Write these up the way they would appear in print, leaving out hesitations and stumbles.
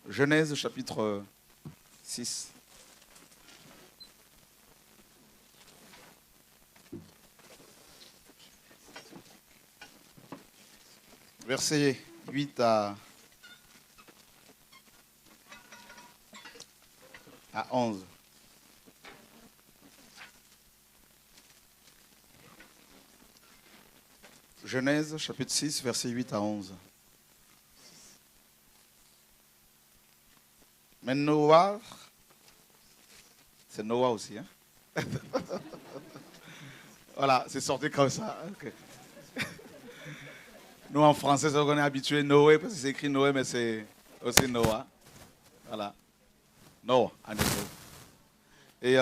Genèse chapitre 6. Versets 8 à 11. Genèse chapitre 6, versets 8 à 11. Mais Noah, c'est Noah aussi, hein? Voilà, c'est sorti comme ça. Okay. Nous, en français, on est habitué Noé, parce que c'est écrit Noé, mais c'est aussi Noah. Voilà. Noah, en hébreu. Et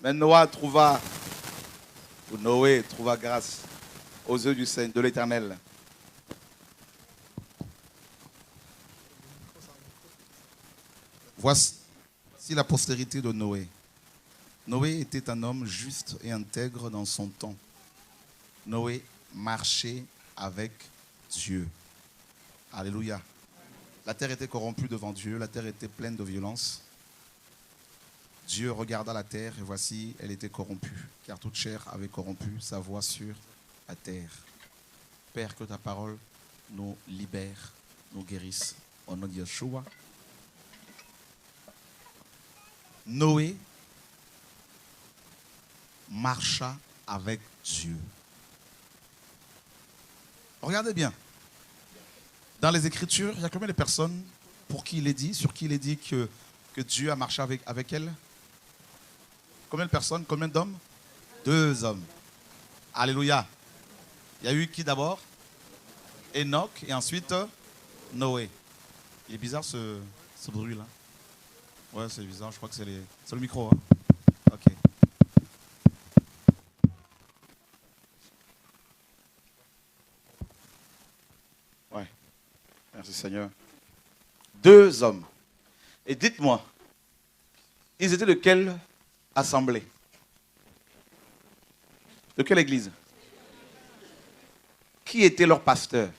mais Noé trouva grâce aux yeux du Seigneur, de l'Éternel. Voici la postérité de Noé. Noé était un homme juste et intègre dans son temps. Noé marchait avec Dieu. Alléluia. La terre était corrompue devant Dieu, la terre était pleine de violence. Dieu regarda la terre et voici, elle était corrompue, car toute chair avait corrompu sa voie sur la terre. Père, que ta parole nous libère, nous guérisse. Au nom de Yeshua. Noé marcha avec Dieu. Regardez bien. Dans les Écritures, il y a combien de personnes pour qui il est dit, sur qui il est dit que Dieu a marché avec elle? Combien de personnes? Combien d'hommes? 2 hommes. Alléluia. Il y a eu qui d'abord? Enoch et ensuite Noé. Il est bizarre ce bruit-là. Ouais, c'est bizarre, je crois que c'est le micro. Hein? Ok. Ouais. Merci Seigneur. 2 hommes. Et dites-moi, ils étaient de quelle assemblée? De quelle église? Qui était leur pasteur?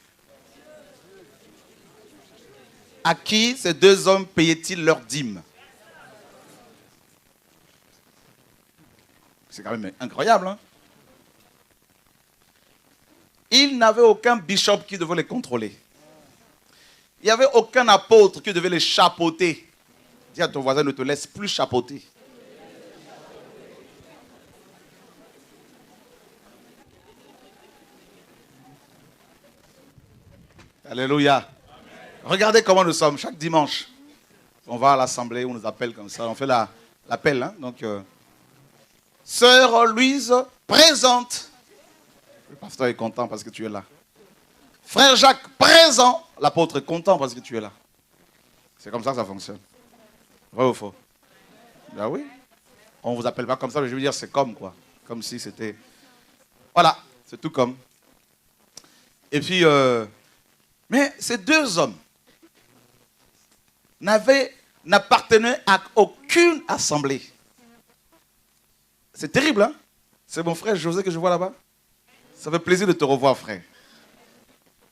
À qui ces 2 hommes payaient-ils leur dîme? C'est quand même incroyable, hein? Ils n'avaient aucun bishop qui devait les contrôler. Il n'y avait aucun apôtre qui devait les chapeauter. Dis à ton voisin, ne te laisse plus chapeauter. Alléluia. Amen. Regardez comment nous sommes. Chaque dimanche, on va à l'assemblée, on nous appelle comme ça. On fait l'appel. Hein? Donc, Sœur Louise, présente. Le pasteur est content parce que tu es là. Frère Jacques, présent. L'apôtre est content parce que tu es là. C'est comme ça que ça fonctionne. Vrai ou faux? Ben oui. On ne vous appelle pas comme ça, mais je veux dire, c'est comme quoi. Comme si c'était... Voilà, c'est tout comme. Et puis, mais ces 2 hommes n'appartenaient à aucune assemblée. C'est terrible, hein? C'est mon frère José que je vois là-bas. Ça fait plaisir de te revoir, frère.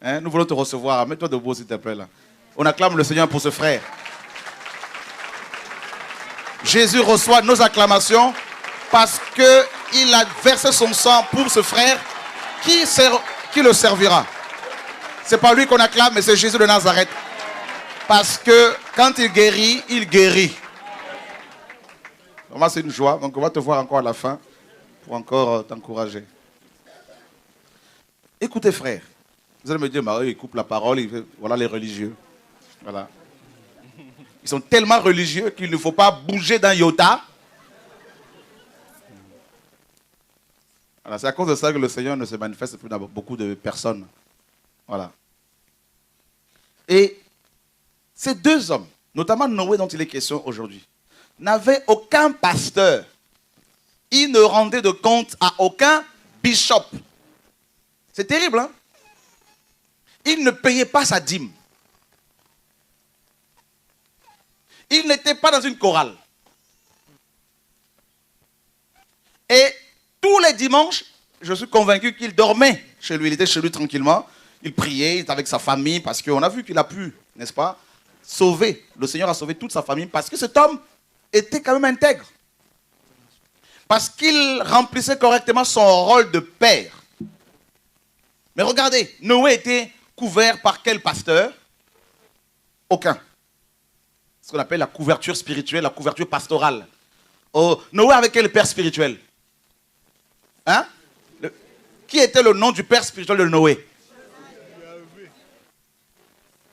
Hein? Nous voulons te recevoir. Mets-toi debout, s'il te plaît, là. On acclame le Seigneur pour ce frère. Jésus reçoit nos acclamations parce qu'il a versé son sang pour ce frère qui le servira. Ce n'est pas lui qu'on acclame, mais c'est Jésus de Nazareth. Parce que quand il guérit, il guérit. Vraiment, c'est une joie. Donc, on va te voir encore à la fin pour encore t'encourager. Écoutez, frère. Vous allez me dire, bah, il coupe la parole, voilà les religieux. Voilà. Ils sont tellement religieux qu'il ne faut pas bouger d'un iota. Voilà, c'est à cause de ça que le Seigneur ne se manifeste plus dans beaucoup de personnes. Voilà. Et ces 2 hommes, notamment Noé dont il est question aujourd'hui, n'avaient aucun pasteur. Ils ne rendaient de compte à aucun bishop. C'est terrible, hein? Il ne payait pas sa dîme. Il n'était pas dans une chorale. Et tous les dimanches, je suis convaincu qu'il dormait chez lui. Il était chez lui tranquillement. Il priait, il était avec sa famille parce qu'on a vu qu'il a pu, n'est-ce pas, sauvé. Le Seigneur a sauvé toute sa famille parce que cet homme était quand même intègre. Parce qu'il remplissait correctement son rôle de père. Mais regardez, Noé était couvert par quel pasteur? Aucun. Ce qu'on appelle la couverture spirituelle, la couverture pastorale. Oh, Noé avait quel père spirituel? Hein? Qui était le nom du père spirituel de Noé?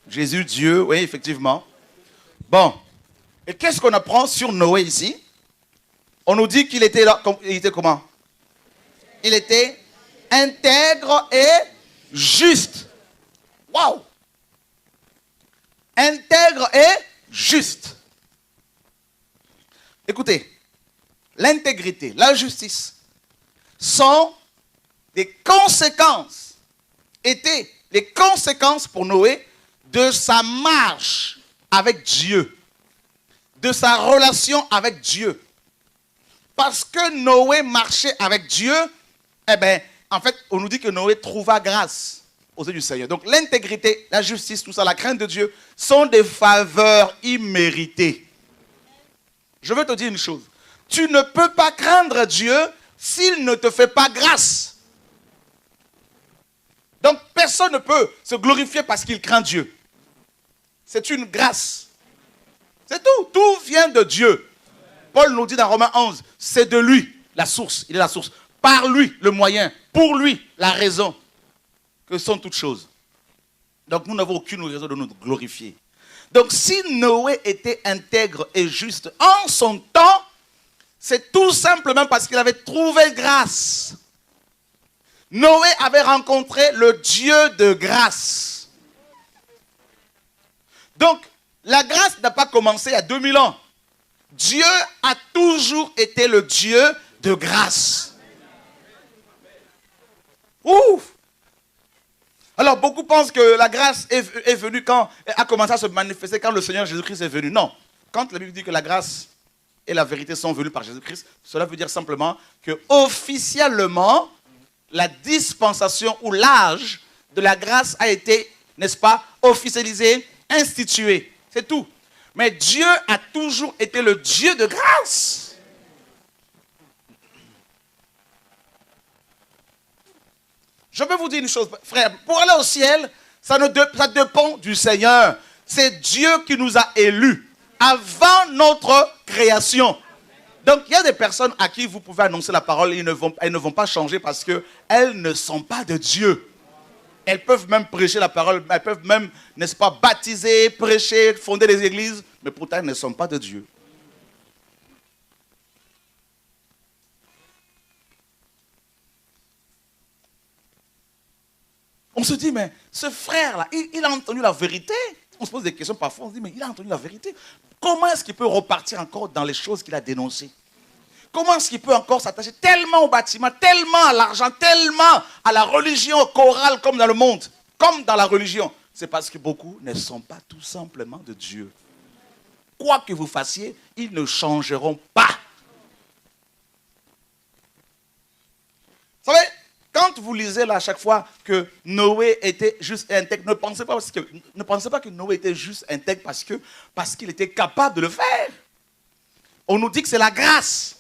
Jésus, Dieu, oui, effectivement. Bon. Et qu'est-ce qu'on apprend sur Noé ici? On nous dit qu'il était là. Il était comment? Il était intègre et juste. Waouh! Intègre et juste. Écoutez, l'intégrité, la justice sont des conséquences, étaient les conséquences pour Noé de sa marche avec Dieu, de sa relation avec Dieu. Parce que Noé marchait avec Dieu, eh bien, en fait, on nous dit que Noé trouva grâce aux yeux du Seigneur. Donc l'intégrité, la justice, tout ça, la crainte de Dieu, sont des faveurs imméritées. Je veux te dire une chose. Tu ne peux pas craindre Dieu s'il ne te fait pas grâce. Donc personne ne peut se glorifier parce qu'il craint Dieu. C'est une grâce. C'est tout. Tout vient de Dieu. Paul nous dit dans Romains 11, c'est de lui la source. Il est la source. Par lui le moyen. Pour lui la raison. Que sont toutes choses. Donc nous n'avons aucune raison de nous glorifier. Donc si Noé était intègre et juste en son temps, c'est tout simplement parce qu'il avait trouvé grâce. Noé avait rencontré le Dieu de grâce. Donc, la grâce n'a pas commencé il y a 2000 ans. Dieu a toujours été le Dieu de grâce. Ouf! Alors, beaucoup pensent que la grâce est venue quand, a commencé à se manifester quand le Seigneur Jésus-Christ est venu. Non. Quand la Bible dit que la grâce et la vérité sont venues par Jésus-Christ, cela veut dire simplement que officiellement, la dispensation ou l'âge de la grâce a été, n'est-ce pas, officialisé, institué. C'est tout. Mais Dieu a toujours été le Dieu de grâce. Je peux vous dire une chose, frère. Pour aller au ciel, ça dépend du Seigneur. C'est Dieu qui nous a élus avant notre création. Donc, il y a des personnes à qui vous pouvez annoncer la parole et elles ne vont pas changer parce qu'elles ne sont pas de Dieu. Elles peuvent même prêcher la parole, elles peuvent même, n'est-ce pas, baptiser, prêcher, fonder des églises, mais pourtant elles ne sont pas de Dieu. On se dit, mais ce frère-là, il a entendu la vérité. On se pose des questions parfois, on se dit, mais il a entendu la vérité. Comment est-ce qu'il peut repartir encore dans les choses qu'il a dénoncées? Comment est-ce qu'il peut encore s'attacher tellement au bâtiment, tellement à l'argent, tellement à la religion chorale comme dans le monde, comme dans la religion? C'est parce que beaucoup ne sont pas tout simplement de Dieu. Quoi que vous fassiez, ils ne changeront pas. Vous savez, quand vous lisez là à chaque fois que Noé était juste intègre, ne pensez pas que Noé était juste intègre parce qu'il était capable de le faire. On nous dit que c'est la grâce.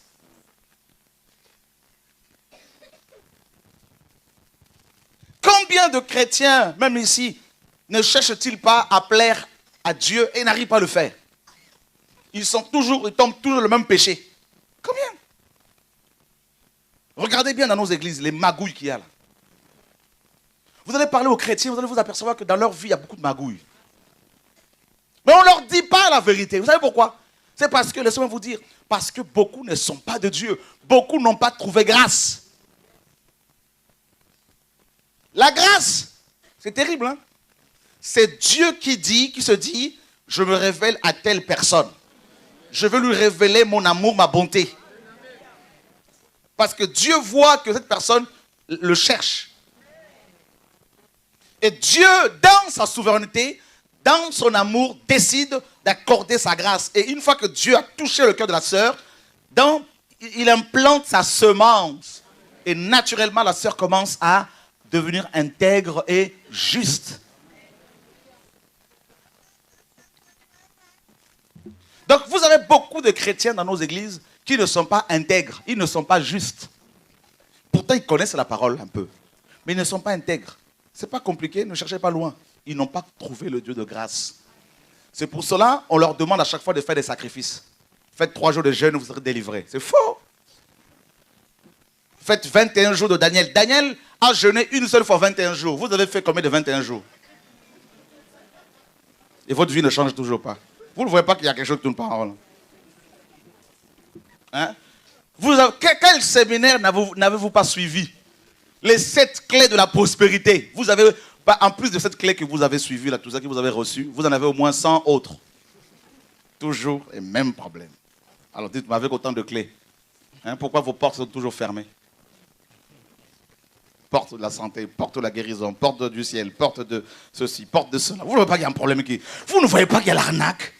Combien de chrétiens, même ici, ne cherchent-ils pas à plaire à Dieu et n'arrivent pas à le faire? Ils tombent toujours dans le même péché. Combien? Regardez bien dans nos églises, les magouilles qu'il y a là. Vous allez parler aux chrétiens, vous allez vous apercevoir que dans leur vie, il y a beaucoup de magouilles. Mais on ne leur dit pas la vérité. Vous savez pourquoi? C'est parce que, laissez-moi vous dire, parce que beaucoup ne sont pas de Dieu. Beaucoup n'ont pas trouvé grâce. La grâce, c'est terrible, hein? C'est Dieu qui se dit, je me révèle à telle personne. Je veux lui révéler mon amour, ma bonté. Parce que Dieu voit que cette personne le cherche. Et Dieu, dans sa souveraineté, dans son amour, décide d'accorder sa grâce. Et une fois que Dieu a touché le cœur de la sœur, il implante sa semence. Et naturellement, la sœur commence à devenir intègre et juste. Donc vous avez beaucoup de chrétiens dans nos églises qui ne sont pas intègres, ils ne sont pas justes. Pourtant ils connaissent la parole un peu, mais ils ne sont pas intègres. Ce n'est pas compliqué, ne cherchez pas loin. Ils n'ont pas trouvé le Dieu de grâce. C'est pour cela qu'on leur demande à chaque fois de faire des sacrifices. Faites 3 jours de jeûne, vous serez délivrés. C'est faux. Faites 21 jours de Daniel. Daniel a jeûné une seule fois 21 jours. Vous avez fait combien de 21 jours? Et votre vie ne change toujours pas. Vous ne voyez pas qu'il y a quelque chose qui ne tourne pas en rond. Hein? Quel séminaire n'avez-vous pas suivi? Les 7 clés de la prospérité. Vous avez, en plus de cette clé que vous avez suivie, là, tout ça que vous avez reçu, vous en avez au moins 100 autres. Toujours les mêmes problèmes. Alors dites-moi, avec autant de clés, hein, pourquoi vos portes sont toujours fermées? Porte de la santé, porte de la guérison, porte du ciel, porte de ceci, porte de cela. Vous ne voyez pas qu'il y a un problème qui... Vous ne voyez pas qu'il y a l'arnaque?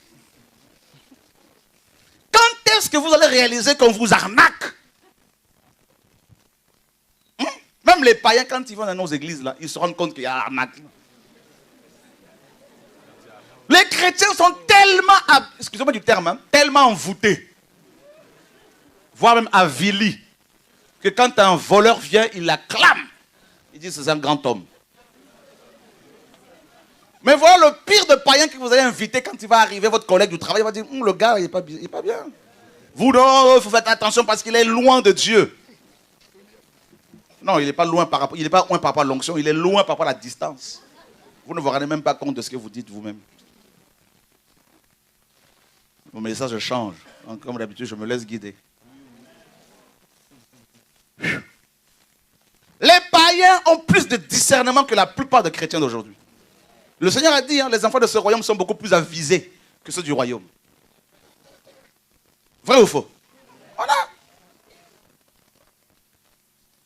Quand est-ce que vous allez réaliser qu'on vous arnaque? Même les païens, quand ils vont dans nos églises, là, ils se rendent compte qu'il y a l'arnaque. Les chrétiens sont tellement, excusez-moi du terme, hein, tellement envoûtés, voire même avilis, que quand un voleur vient, il l'acclame. Il dit c'est un grand homme. Mais voilà le pire de païen que vous allez inviter quand il va arriver, votre collègue du travail, il va dire le gars, il n'est pas bien. Vous, non, il faut faire attention parce qu'il est loin de Dieu. Non, il n'est pas loin par rapport, il n'est pas loin par rapport à l'onction, il est loin par rapport à la distance. Vous ne vous rendez même pas compte de ce que vous dites vous-même. Mon message change. Donc, comme d'habitude, je me laisse guider. Les païens ont plus de discernement que la plupart des chrétiens d'aujourd'hui. Le Seigneur a dit, les enfants de ce royaume sont beaucoup plus avisés que ceux du royaume. Vrai ou faux? Voilà.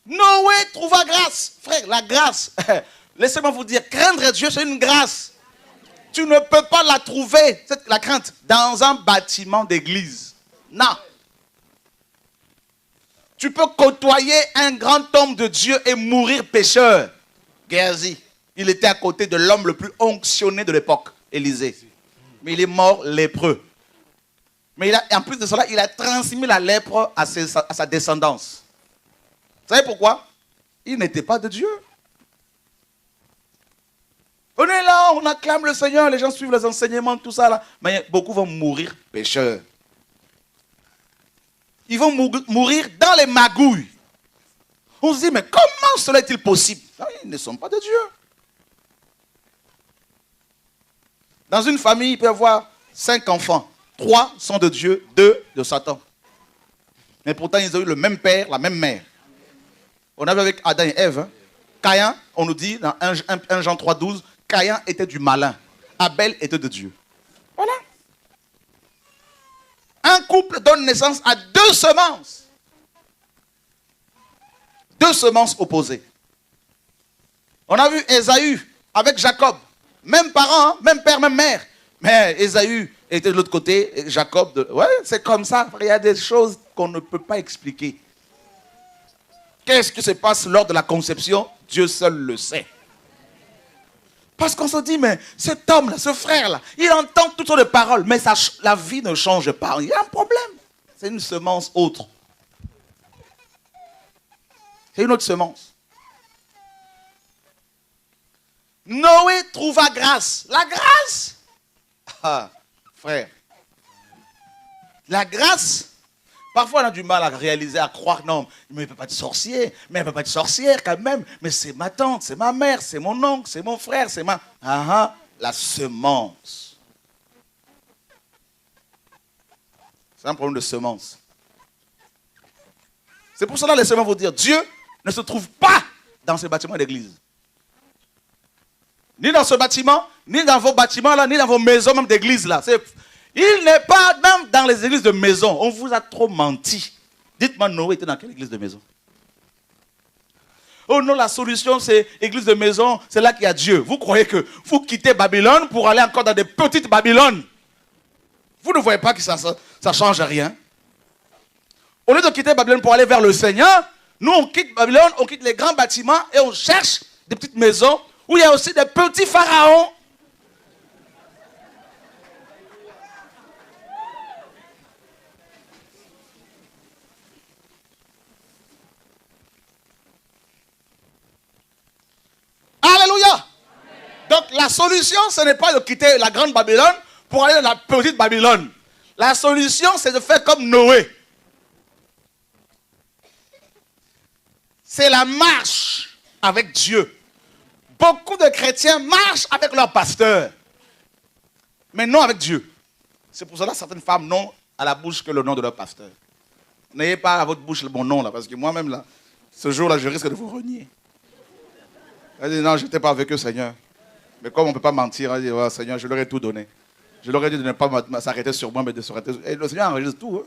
Noé trouva grâce. Frère, la grâce. Laissez-moi vous dire, craindre Dieu, c'est une grâce. Tu ne peux pas la trouver, la crainte, dans un bâtiment d'église. Non. Tu peux côtoyer un grand homme de Dieu et mourir pécheur. Géasi, il était à côté de l'homme le plus onctionné de l'époque, Élisée. Mais il est mort lépreux. Mais en plus de cela, il a transmis la lèpre à sa descendance. Vous savez pourquoi? Il n'était pas de Dieu. On est là, on acclame le Seigneur, les gens suivent les enseignements, tout ça là. Mais beaucoup vont mourir pécheurs. Ils vont mourir dans les magouilles. On se dit, mais comment cela est-il possible? Non, ils ne sont pas de Dieu. Dans une famille, il peut y avoir 5 enfants. 3 sont de Dieu, 2 de Satan. Mais pourtant, ils ont eu le même père, la même mère. On avait avec Adam et Ève. Hein. Caïn, on nous dit dans 1 Jean 3,12, Caïn était du malin. Abel était de Dieu. Voilà. Un couple donne naissance à 2 semences. 2 semences opposées. On a vu Ésaü avec Jacob. Même parents, hein, même père, même mère. Mais Ésaü était de l'autre côté, et Jacob de... Ouais, c'est comme ça. Il y a des choses qu'on ne peut pas expliquer. Qu'est-ce qui se passe lors de la conception? Dieu seul le sait. Parce qu'on se dit, mais cet homme-là, ce frère-là, il entend toutes sortes de paroles, mais la vie ne change pas. Il y a un problème. C'est une semence autre. C'est une autre semence. Noé trouva grâce. La grâce. Ah, frère. La grâce. Parfois, on a du mal à réaliser, à croire, non, mais il ne peut pas être sorcier, mais elle ne peut pas être sorcière quand même, mais c'est ma tante, c'est ma mère, c'est mon oncle, c'est mon frère, c'est ma... la semence. C'est un problème de semence. C'est pour cela, laissez-moi vous dire, Dieu ne se trouve pas dans ce bâtiment d'église. Ni dans ce bâtiment, ni dans vos bâtiments là, ni dans vos maisons même d'église là. Il n'est pas même dans les églises de maison. On vous a trop menti. Dites-moi, Noé était dans quelle église de maison? Oh non, la solution c'est église de maison, c'est là qu'il y a Dieu. Vous croyez que vous quittez Babylone pour aller encore dans des petites Babylones? Vous ne voyez pas que ça ne change rien? Au lieu de quitter Babylone pour aller vers le Seigneur, nous on quitte Babylone, on quitte les grands bâtiments et on cherche des petites maisons où il y a aussi des petits pharaons. la solution, ce n'est pas de quitter la grande Babylone pour aller dans la petite Babylone. La solution, c'est de faire comme Noé. C'est la marche avec Dieu. Beaucoup de chrétiens marchent avec leur pasteur, mais non avec Dieu. C'est pour cela que certaines femmes n'ont à la bouche que le nom de leur pasteur. N'ayez pas à votre bouche mon nom, là, parce que moi-même, là, ce jour-là, je risque de vous renier. Elle dit, non, je n'étais pas avec eux, Seigneur. Mais comme on ne peut pas mentir, elle dit, oh, Seigneur, je leur ai tout donné. Je leur ai dit de ne pas s'arrêter sur moi, mais de s'arrêter sur... Et le Seigneur enregistre tout.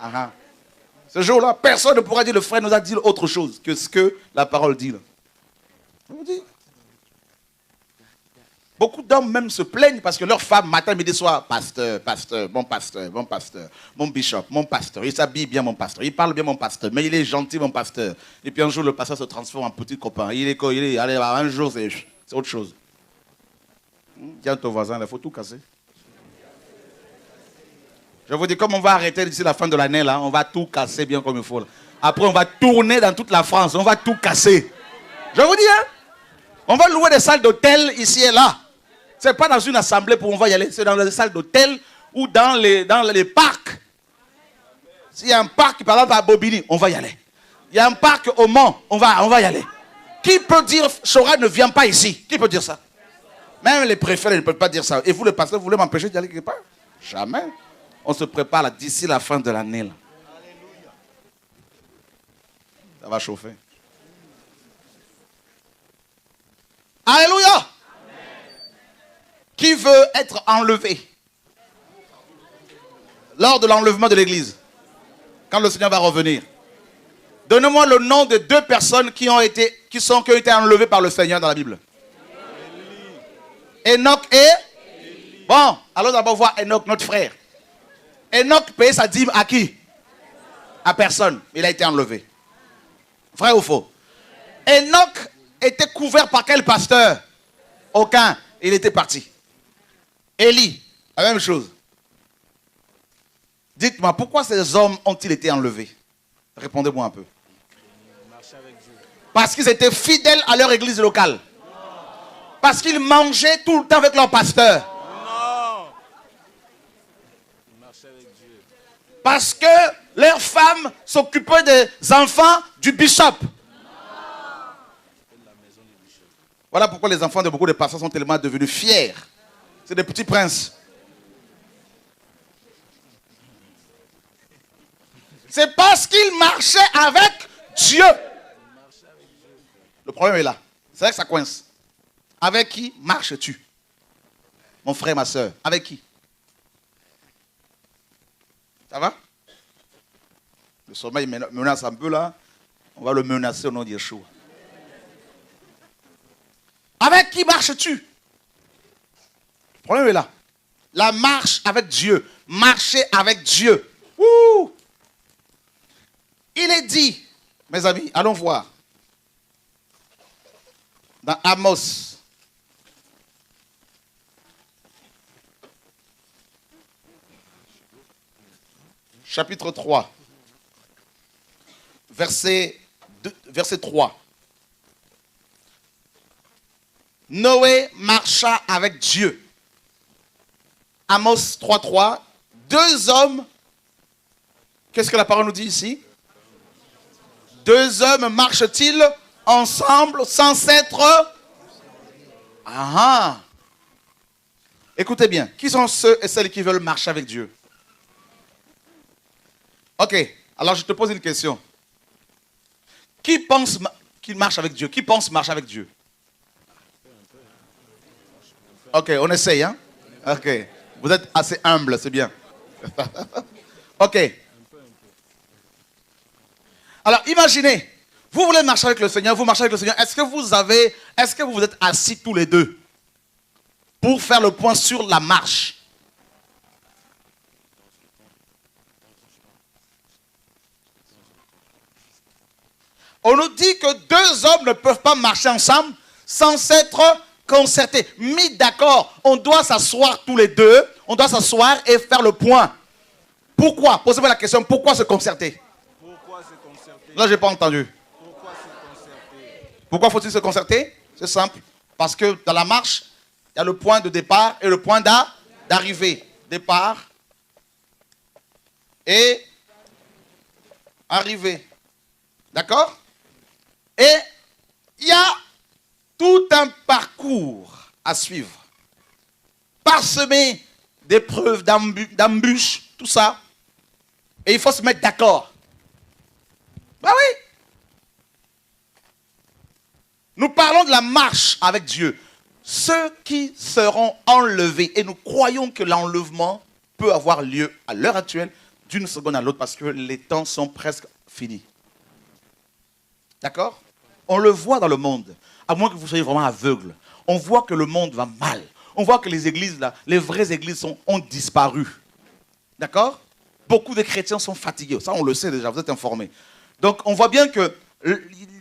Hein. Ce jour-là, personne ne pourra dire, le frère nous a dit autre chose que ce que la parole dit. Là. Je vous dis. Beaucoup d'hommes même se plaignent parce que leur femme, matin, midi, soir, pasteur, mon bishop, mon pasteur. Il s'habille bien, mon pasteur. Il parle bien, mon pasteur. Mais il est gentil, mon pasteur. Et puis un jour, le pasteur se transforme en petit copain. Allez, un jour, c'est autre chose. Dis à ton voisin, il faut tout casser. Je vous dis, comme on va arrêter d'ici la fin de l'année, là, on va tout casser bien comme il faut. Là. Après, on va tourner dans toute la France. On va tout casser. Je vous dis, hein. On va louer des salles d'hôtel ici et là. Ce n'est pas dans une assemblée pour on va y aller. C'est dans les salles d'hôtel ou dans les parcs. S'il y a un parc, par exemple, à Bobigny, on va y aller. Il y a un parc au Mans, on va y aller. Qui peut dire, Chora ne vient pas ici? Qui peut dire ça? Même les préfets ne peuvent pas dire ça. Et vous, le pasteur, vous voulez m'empêcher d'y aller quelque part? Jamais. On se prépare d'ici la fin de l'année. Là. Ça va chauffer. Alléluia. Amen. Qui veut être enlevé lors de l'enlèvement de l'église, quand le Seigneur va revenir? Donnez-moi le nom de 2 personnes qui ont été enlevées par le Seigneur dans la Bible. Enoch et... Bon, allons d'abord voir Enoch, notre frère. Enoch payait sa dîme à qui? À personne. Il a été enlevé. Vrai ou faux? Enoch était couvert par quel pasteur? Aucun. Il était parti. Élie, la même chose. Dites-moi, pourquoi ces hommes ont-ils été enlevés? Répondez-moi un peu. Parce qu'ils étaient fidèles à leur église locale. Parce qu'ils mangeaient tout le temps avec leur pasteur. Parce que leurs femmes s'occupaient des enfants du bishop. Voilà pourquoi les enfants de beaucoup de pasteurs sont tellement devenus fiers. C'est des petits princes. C'est parce qu'ils marchaient avec Dieu. Le problème est là. C'est vrai que ça coince. Avec qui marches-tu? Mon frère, ma soeur. Avec qui? Ça va? Le sommeil menace un peu là. On va le menacer au nom de Yeshua. Avec qui marches-tu? Le problème est là. La marche avec Dieu. Marcher avec Dieu. Ouh! Il est dit, mes amis, allons voir. Dans Amos. Chapitre 3. Verset 3. Noé marcha avec Dieu. Amos 3:3. 2 hommes. Qu'est-ce que la parole nous dit ici? 2 hommes marchent-ils ensemble sans s'être... Ah! Écoutez bien. Qui sont ceux et celles qui veulent marcher avec Dieu? Ok. Alors je te pose une question. Qui pense qu'il marche avec Dieu? Qui pense marcher avec Dieu? Ok, on essaye, hein? Ok. Vous êtes assez humble, c'est bien. Ok. Alors, imaginez, vous voulez marcher avec le Seigneur, vous marchez avec le Seigneur. Est-ce que vous vous êtes assis tous les deux pour faire le point sur la marche? On nous dit que 2 hommes ne peuvent pas marcher ensemble sans s'être concertés, mis d'accord. On doit s'asseoir tous les deux, on doit s'asseoir et faire le point. Pourquoi? Posez-moi la question, pourquoi se concerter? Pourquoi se concerter? Là, je n'ai pas entendu. Pourquoi se concerter? Pourquoi faut-il se concerter? C'est simple. Parce que dans la marche, Il y a le point de départ et le point d'arrivée. Départ et arrivée. D'accord? Et il y a tout un parcours à suivre. Parsemé d'épreuves, d'embûches, tout ça. Et il faut se mettre d'accord. Ben oui. Nous parlons de la marche avec Dieu. Ceux qui seront enlevés, et nous croyons que l'enlèvement peut avoir lieu à l'heure actuelle, d'une seconde à l'autre, parce que les temps sont presque finis. D'accord? On le voit dans le monde, à moins que vous soyez vraiment aveugle. On voit que le monde va mal. On voit que les églises, là, les vraies églises ont disparu. D'accord? Beaucoup de chrétiens sont fatigués. Ça, on le sait déjà, vous êtes informés. Donc, on voit bien qu'il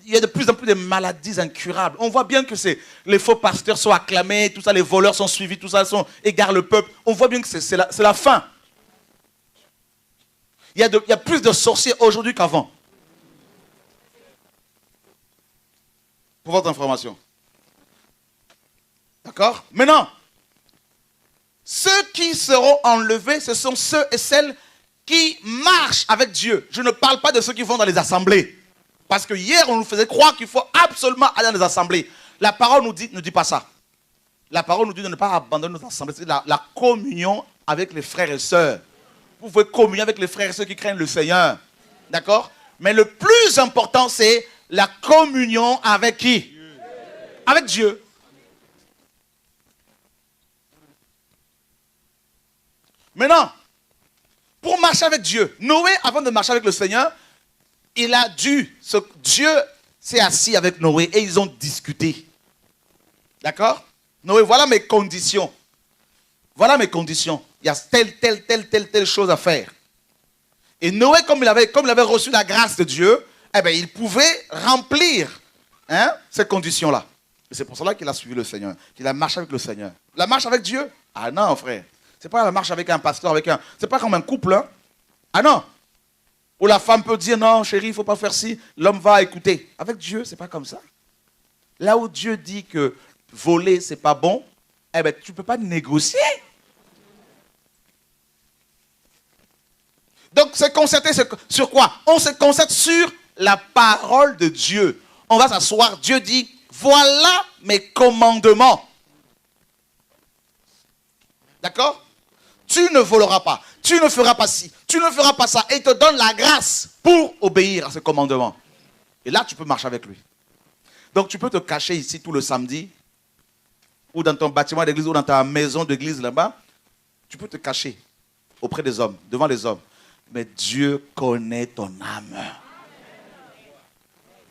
y a de plus en plus de maladies incurables. On voit bien que les faux pasteurs sont acclamés, tout ça, les voleurs sont suivis, tout ça, égarent le peuple. On voit bien que c'est la fin. Il y a plus de sorciers aujourd'hui qu'avant. Pour votre information. D'accord? Maintenant, ceux qui seront enlevés, ce sont ceux et celles qui marchent avec Dieu. Je ne parle pas de ceux qui vont dans les assemblées. Parce que hier, on nous faisait croire qu'il faut absolument aller dans les assemblées. La parole ne dit pas ça. La parole nous dit de ne pas abandonner nos assemblées. C'est la communion avec les frères et sœurs. Vous pouvez communier avec les frères et sœurs qui craignent le Seigneur. D'accord? Mais le plus important, c'est la communion avec qui? Avec Dieu. Maintenant, pour marcher avec Dieu, Noé, avant de marcher avec le Seigneur, Dieu s'est assis avec Noé et ils ont discuté. D'accord? Noé, voilà mes conditions. Voilà mes conditions. Il y a telle chose à faire. Et Noé, comme il avait reçu la grâce de Dieu, eh bien, il pouvait remplir ces conditions-là. Et c'est pour cela qu'il a suivi le Seigneur, qu'il a marché avec le Seigneur. La marche avec Dieu? Ah non, frère. C'est pas la marche avec un pasteur, c'est pas comme un couple. Hein? Ah non. Où la femme peut dire non, chérie, il ne faut pas faire ci. L'homme va écouter. Avec Dieu, c'est pas comme ça. Là où Dieu dit que voler, c'est pas bon, eh ben, tu ne peux pas négocier. Donc, se concerter sur quoi? On se concerte sur la parole de Dieu. On va s'asseoir. Dieu dit, voilà mes commandements. D'accord? Tu ne voleras pas. Tu ne feras pas ci. Tu ne feras pas ça. Et il te donne la grâce pour obéir à ce commandement. Et là, tu peux marcher avec lui. Donc, tu peux te cacher ici tout le samedi, ou dans ton bâtiment d'église, ou dans ta maison d'église là-bas. Tu peux te cacher auprès des hommes, devant les hommes. Mais Dieu connaît ton âme.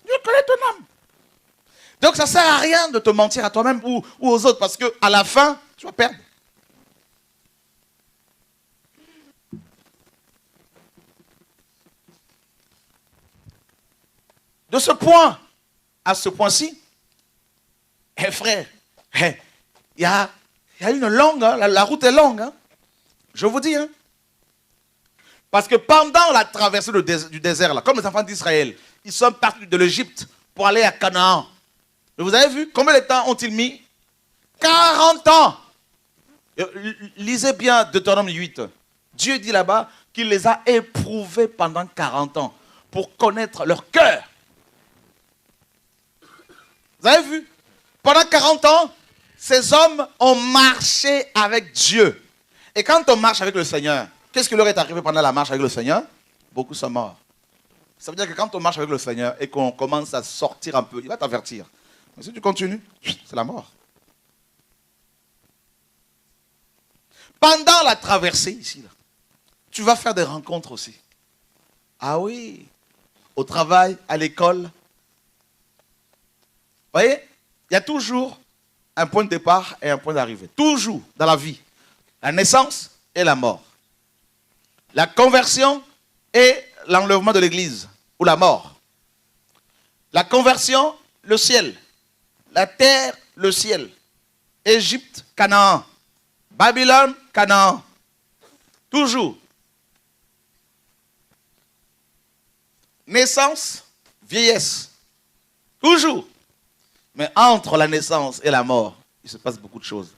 Dieu connaît ton âme. Donc, ça ne sert à rien de te mentir à toi-même ou aux autres, parce qu'à la fin, tu vas perdre. De ce point à ce point-ci, frère, il y a une longue, hein, la route est longue. Hein, je vous dis. Hein, parce que pendant la traversée du désert, là, comme les enfants d'Israël, ils sont partis de l'Égypte pour aller à Canaan. Vous avez vu combien de temps ont-ils mis? 40 ans. Lisez bien Deutéronome 8. Dieu dit là-bas qu'il les a éprouvés pendant 40 ans pour connaître leur cœur. Vous avez vu? Pendant 40 ans, ces hommes ont marché avec Dieu. Et quand on marche avec le Seigneur, qu'est-ce qui leur est arrivé pendant la marche avec le Seigneur? Beaucoup sont morts. Ça veut dire que quand on marche avec le Seigneur et qu'on commence à sortir un peu, il va t'avertir. Mais si tu continues, c'est la mort. Pendant la traversée ici, là, tu vas faire des rencontres aussi. Ah oui, au travail, à l'école. Vous voyez, il y a toujours un point de départ et un point d'arrivée. Toujours dans la vie. La naissance et la mort. La conversion et l'enlèvement de l'église ou la mort. La conversion, le ciel. La terre, le ciel. Égypte, Canaan. Babylone, Canaan. Toujours. Naissance, vieillesse. Toujours. Mais entre la naissance et la mort, il se passe beaucoup de choses.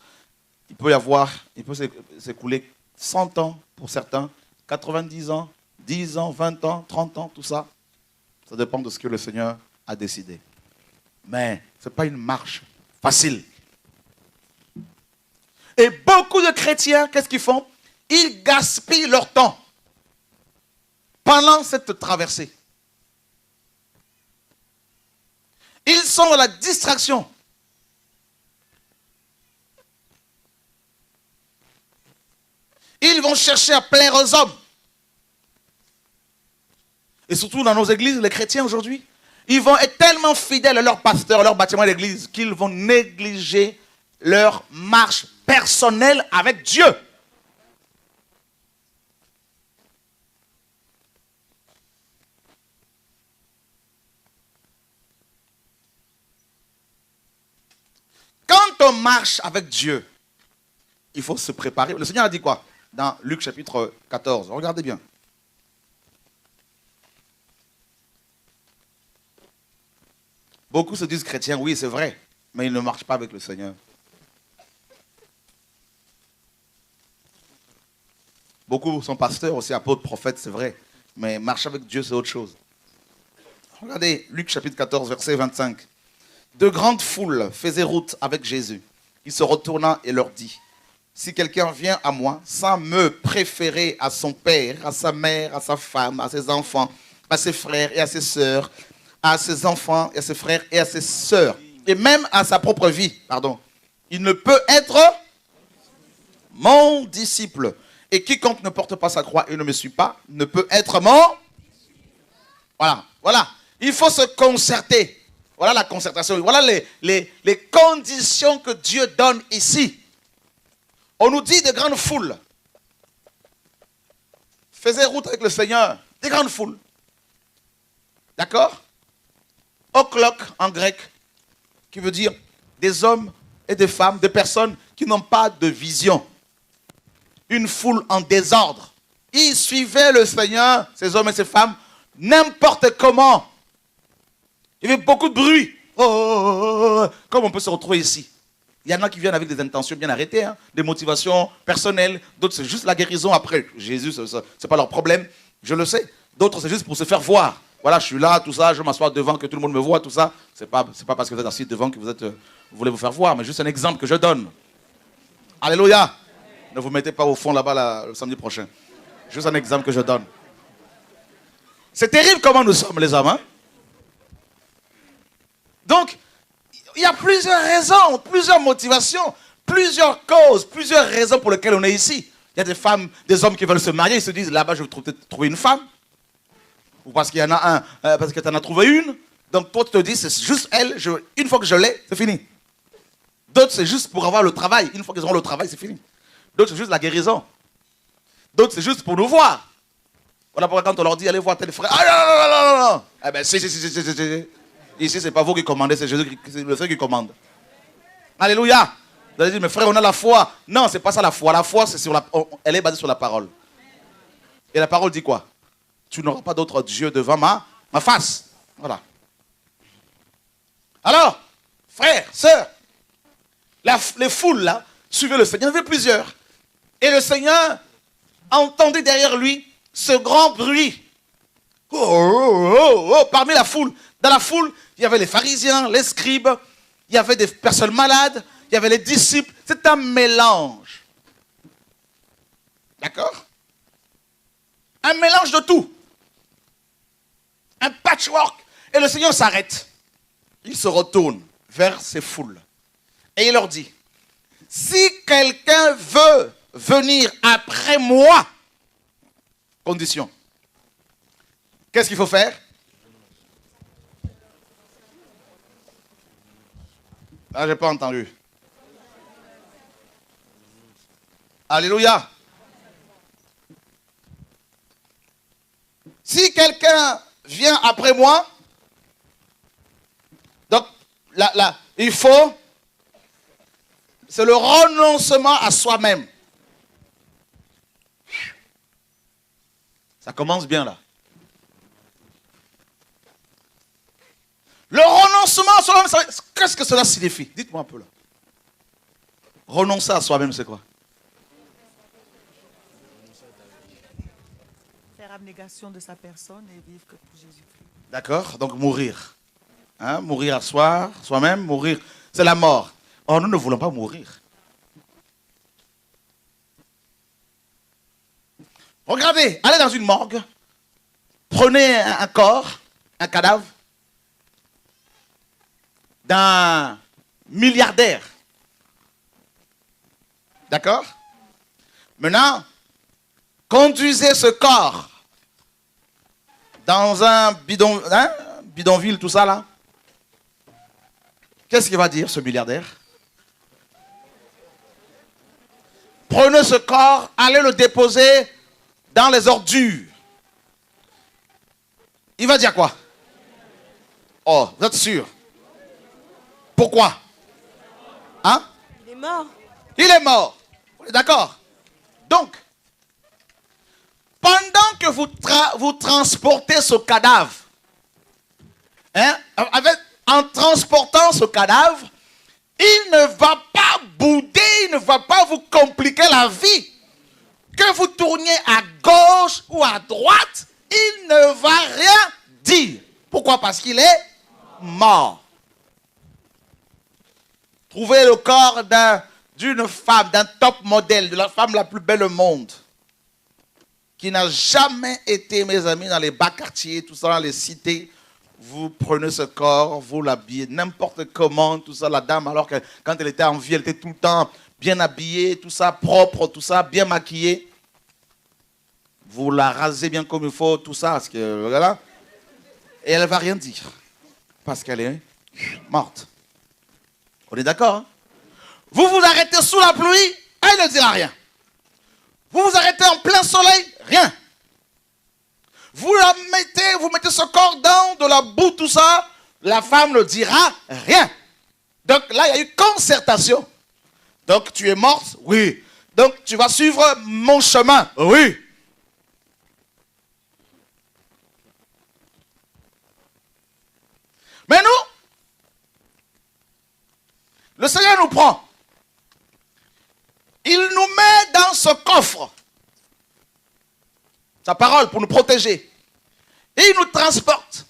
il peut s'écouler 100 ans pour certains, 90 ans, 10 ans, 20 ans, 30 ans, tout ça. Ça dépend de ce que le Seigneur a décidé. Mais ce n'est pas une marche facile. Et beaucoup de chrétiens, qu'est-ce qu'ils font? Ils gaspillent leur temps pendant cette traversée. Ils sont dans la distraction. Ils vont chercher à plaire aux hommes. Et surtout dans nos églises, les chrétiens aujourd'hui, ils vont être tellement fidèles à leur pasteur, à leur bâtiment d'église, qu'ils vont négliger leur marche personnelle avec Dieu. Quand on marche avec Dieu, il faut se préparer. Le Seigneur a dit quoi? Dans Luc chapitre 14. Regardez bien. Beaucoup se disent chrétiens, oui, c'est vrai, mais ils ne marchent pas avec le Seigneur. Beaucoup sont pasteurs, aussi apôtres, prophètes, c'est vrai, mais marcher avec Dieu, c'est autre chose. Regardez, Luc chapitre 14, verset 25. De grandes foules faisaient route avec Jésus. Il se retourna et leur dit: si quelqu'un vient à moi sans me préférer à son père, à sa mère, à sa femme, à ses enfants, à ses frères et à ses sœurs, à ses enfants et à ses frères et à ses sœurs, et même à sa propre vie, il ne peut être mon disciple. Et quiconque ne porte pas sa croix et ne me suit pas, ne peut être mon... Voilà. Il faut se concerter. Voilà la concertation. Voilà les conditions que Dieu donne ici. On nous dit de grandes foules. Faisait route avec le Seigneur. Des grandes foules. D'accord? Oklok en grec, qui veut dire des hommes et des femmes, des personnes qui n'ont pas de vision. Une foule en désordre. Ils suivaient le Seigneur, ces hommes et ces femmes, n'importe comment. Il y avait beaucoup de bruit. Comme on peut se retrouver ici. Il y en a qui viennent avec des intentions bien arrêtées, des motivations personnelles. D'autres, c'est juste la guérison après. Jésus, ce n'est pas leur problème, je le sais. D'autres, c'est juste pour se faire voir. Voilà, je suis là, tout ça, je m'assois devant, que tout le monde me voit, tout ça. C'est pas parce que vous êtes assis devant que vous voulez vous faire voir, mais juste un exemple que je donne. Alléluia. Ne vous mettez pas au fond là-bas le samedi prochain. Juste un exemple que je donne. C'est terrible comment nous sommes les hommes. Donc, il y a plusieurs raisons, plusieurs motivations, plusieurs causes, plusieurs raisons pour lesquelles on est ici. Il y a des femmes, des hommes qui veulent se marier, ils se disent là-bas je vais peut-être trouver une femme. Ou parce qu'il y en a un, parce que tu en as trouvé une. Donc toi tu te dis c'est juste elle, une fois que je l'ai, c'est fini. D'autres c'est juste pour avoir le travail. Une fois qu'ils auront le travail, c'est fini. D'autres c'est juste la guérison. D'autres c'est juste pour nous voir. Voilà pourquoi quand on leur dit allez voir tel frère. Ah non. Eh bien si. Ici c'est pas vous qui commandez, c'est Jésus, c'est le Seigneur qui commande. Alléluia. Vous allez dire mais frère on a la foi. Non c'est pas ça la foi. La foi c'est elle est basée sur la parole. Et la parole dit quoi? Tu n'auras pas d'autre Dieu devant ma face. Voilà. Alors, frères, sœurs, les foules là, suivaient le Seigneur. Il y en avait plusieurs. Et le Seigneur entendait derrière lui ce grand bruit. Parmi la foule. Dans la foule, il y avait les pharisiens, les scribes, il y avait des personnes malades, il y avait les disciples. C'est un mélange. D'accord? Un mélange de tout. Un patchwork. Et le Seigneur s'arrête. Il se retourne vers ces foules. Et il leur dit, si quelqu'un veut venir après moi, condition. Qu'est-ce qu'il faut faire? Ah, j'ai pas entendu. Alléluia. Si quelqu'un vient après moi, donc là, il faut, c'est le renoncement à soi-même. Ça commence bien là. Le renoncement à soi-même, qu'est-ce que cela signifie? Dites-moi un peu là. Renoncer à soi-même, c'est quoi? Faire abnégation de sa personne et vivre que pour Jésus-Christ. D'accord? Donc mourir. Hein? Mourir à soi-même, mourir. C'est la mort. Or, nous ne voulons pas mourir. Regardez, allez dans une morgue. Prenez un corps, un cadavre d'un milliardaire. D'accord? Maintenant, conduisez ce corps dans un bidonville, tout ça là. Qu'est-ce qu'il va dire, ce milliardaire? Prenez ce corps, allez le déposer dans les ordures. Il va dire quoi? Oh, vous êtes sûr? Pourquoi? Hein? Il est mort. Il est mort. Vous êtes d'accord? Donc, pendant que vous transportez ce cadavre, hein, en transportant ce cadavre, il ne va pas bouder, il ne va pas vous compliquer la vie. Que vous tourniez à gauche ou à droite, il ne va rien dire. Pourquoi? Parce qu'il est mort. Trouvez le corps d'une femme, d'un top modèle, de la femme la plus belle au monde, qui n'a jamais été, mes amis, dans les bas quartiers, tout ça, dans les cités. Vous prenez ce corps, vous l'habillez n'importe comment, tout ça, la dame, alors que quand elle était en vie, elle était tout le temps bien habillée, tout ça, propre, tout ça, bien maquillée. Vous la rasez bien comme il faut, tout ça, parce que, voilà. Et elle ne va rien dire, parce qu'elle est morte. On est d'accord, hein? Vous vous arrêtez sous la pluie, elle ne dira rien. Vous vous arrêtez en plein soleil, rien. Vous mettez ce corps dans de la boue, tout ça, la femme ne dira rien. Donc là, il y a eu concertation. Donc tu es morte? Oui. Donc tu vas suivre mon chemin? Oui. Mais nous, le Seigneur nous prend. Il nous met dans ce coffre. Sa parole pour nous protéger. Et il nous transporte.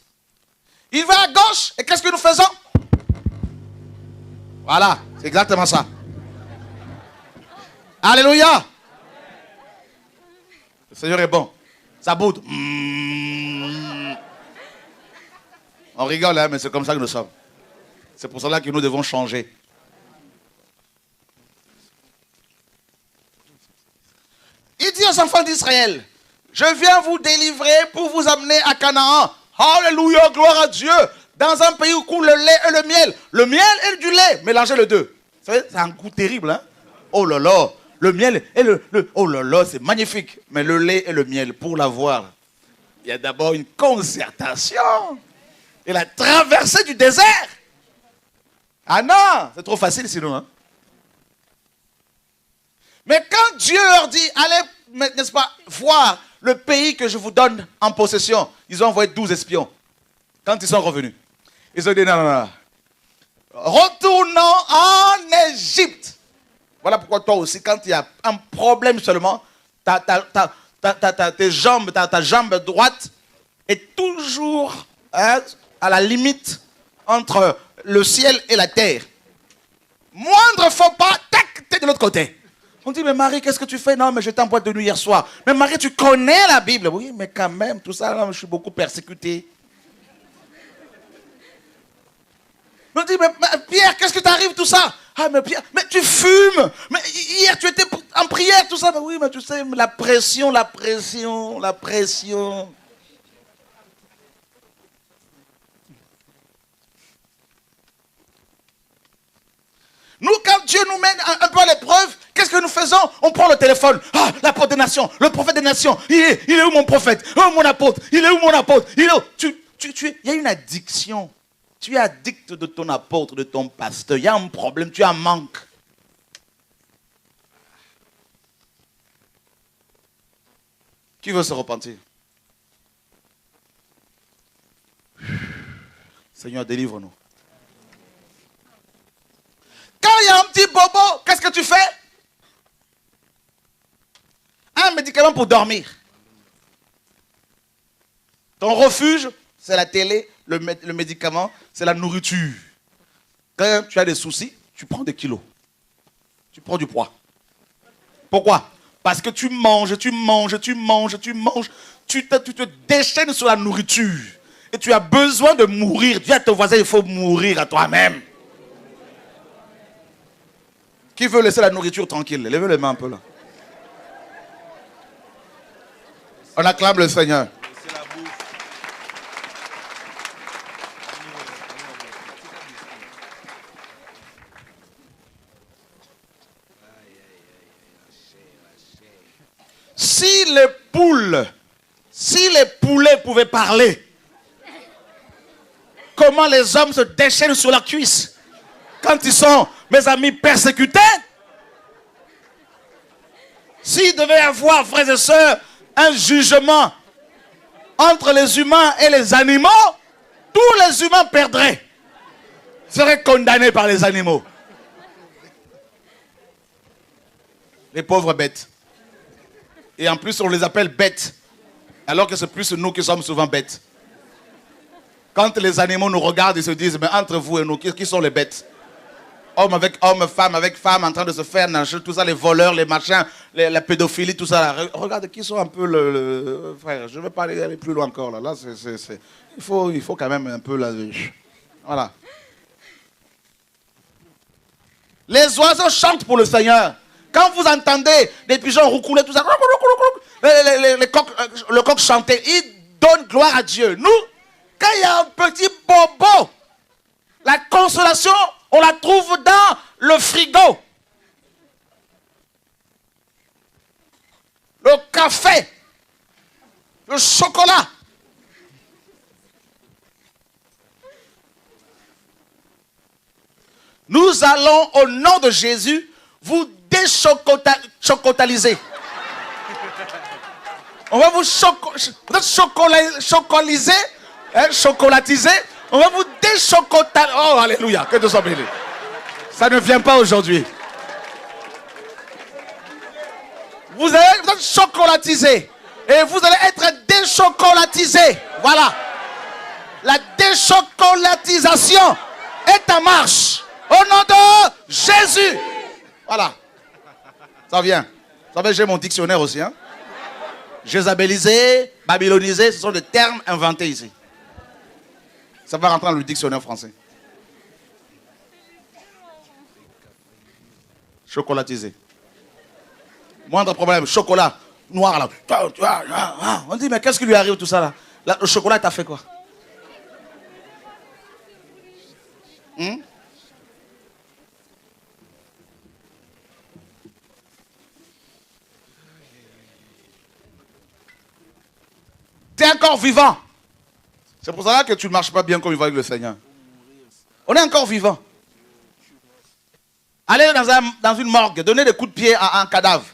Il va à gauche et qu'est-ce que nous faisons? Voilà, c'est exactement ça. Alléluia. Le Seigneur est bon. Ça boude. On rigole, hein, mais c'est comme ça que nous sommes. C'est pour cela que nous devons changer. Il dit aux enfants d'Israël, je viens vous délivrer pour vous amener à Canaan. Alléluia, gloire à Dieu. Dans un pays où coule le lait et le miel. Le miel et du lait, mélangez les deux. Vous savez, c'est un goût terrible, hein? Oh là là, le miel et oh là là, c'est magnifique. Mais le lait et le miel, pour l'avoir, il y a d'abord une concertation. Et la traversée du désert. Ah non, c'est trop facile sinon, hein? Mais quand Dieu leur dit, allez, n'est-ce pas, voir le pays que je vous donne en possession, ils ont envoyé 12 espions. Quand ils sont revenus, ils ont dit, non, non, non. Retournons en Égypte. Voilà pourquoi toi aussi, quand il y a un problème seulement, tes jambes, ta jambe droite est toujours, hein, à la limite entre le ciel et la terre. Moindre faux pas, tac, t'es de l'autre côté. On dit, mais Marie, qu'est-ce que tu fais? Non, mais j'étais en boîte de nuit hier soir. Mais Marie, tu connais la Bible? Oui, mais quand même, tout ça, là, je suis beaucoup persécuté. On dit, mais Pierre, qu'est-ce que t'arrive tout ça? Ah, mais Pierre, mais tu fumes. Mais hier, tu étais en prière, tout ça. Mais oui, mais tu sais, la pression. Nous, quand Dieu nous mène un peu à l'épreuve, qu'est-ce que nous faisons? On prend le téléphone. Ah, l'apôtre des nations, le prophète des nations. Il est où mon prophète? Oh, mon apôtre. Il est où mon apôtre? Il est où? Il y a une addiction. Tu es addict de ton apôtre, de ton pasteur. Il y a un problème, tu as un manque. Qui veut se repentir? Seigneur, délivre-nous. Quand il y a un petit bobo, qu'est-ce que tu fais? médicament pour dormir. Ton refuge, c'est la télé, le médicament, c'est la nourriture. Quand tu as des soucis, tu prends des kilos. Tu prends du poids. Pourquoi? Parce que tu manges, tu te déchaînes sur la nourriture. Et tu as besoin de mourir. Dis à ton voisin, il faut mourir à toi-même. Qui veut laisser la nourriture tranquille? Levez les mains un peu là. On acclame le Seigneur. Si les poulets pouvaient parler, comment les hommes se déchaînent sur la cuisse quand ils sont, mes amis, persécutés? S'il devait y avoir, frères et sœurs, un jugement entre les humains et les animaux, tous les humains perdraient, seraient condamnés par les animaux. Les pauvres bêtes. Et en plus, on les appelle bêtes. Alors que c'est plus nous qui sommes souvent bêtes. Quand les animaux nous regardent, ils se disent, mais entre vous et nous, qui sont les bêtes? Homme avec homme, femme avec femme, en train de se faire nager, tout ça, les voleurs, les machins, la pédophilie, tout ça. Là. Regarde, qui sont un peu frère, je ne vais pas aller plus loin encore. Là, il faut quand même un peu... Là, voilà. Les oiseaux chantent pour le Seigneur. Quand vous entendez des pigeons roucouler, tout ça, le coq chanter, il donne gloire à Dieu. Nous, quand il y a un petit bobo, la consolation, on la trouve dans le frigo. Le café, le chocolat. Nous allons, au nom de Jésus, vous déchocotaliser. On va vous chocolatiser, chocolatiser. On va vous déchocotaliser. Oh, alléluia, que Dieu soit béni. Ça ne vient pas aujourd'hui. Vous allez être chocolatisé. Et vous allez être déchocolatisé. Voilà. La déchocolatisation est en marche. Au nom de Jésus. Voilà. Ça vient. Vous savez, j'ai mon dictionnaire aussi. Hein? Jézabélisé, babylonisé, ce sont des termes inventés ici. Ça va rentrer dans le dictionnaire français. Chocolatisé. Moindre problème, chocolat noir là. On dit, mais qu'est-ce qui lui arrive tout ça là? Le chocolat t'a fait quoi? Tu es encore vivant. C'est pour ça que tu ne marches pas bien comme il va avec le Seigneur. On est encore vivant. Allez dans une morgue, donner des coups de pied à un cadavre.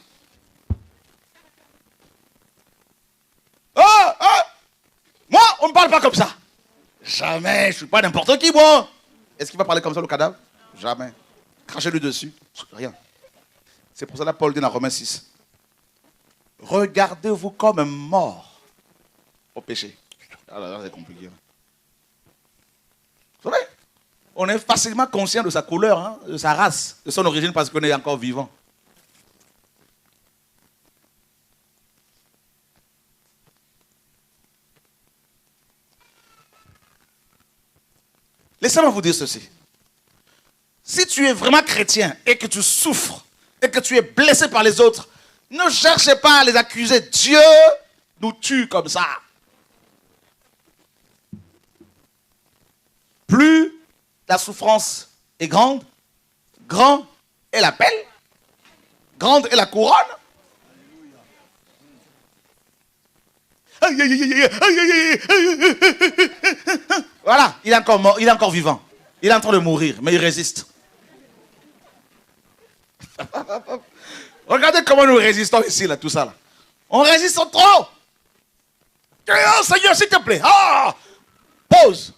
Moi, on ne me parle pas comme ça. Jamais, je ne suis pas n'importe qui, moi. Est-ce qu'il va parler comme ça, le cadavre? Jamais. Crachez-lui dessus. Rien. C'est pour ça que Paul dit dans Romains 6. Regardez-vous comme mort au péché. Alors là, c'est compliqué. Vous savez, on est facilement conscient de sa couleur, hein, de sa race, de son origine, parce qu'on est encore vivant. Laissez-moi vous dire ceci. Si tu es vraiment chrétien et que tu souffres et que tu es blessé par les autres, ne cherchez pas à les accuser. Dieu nous tue comme ça. Plus la souffrance est grande, grand est l'appel, grande est la couronne. Voilà, il est encore mort, il est encore vivant. Il est en train de mourir, mais il résiste. Regardez comment nous résistons ici, là, tout ça. Là. On résiste trop. Oh, Seigneur, s'il te plaît. Oh, pause.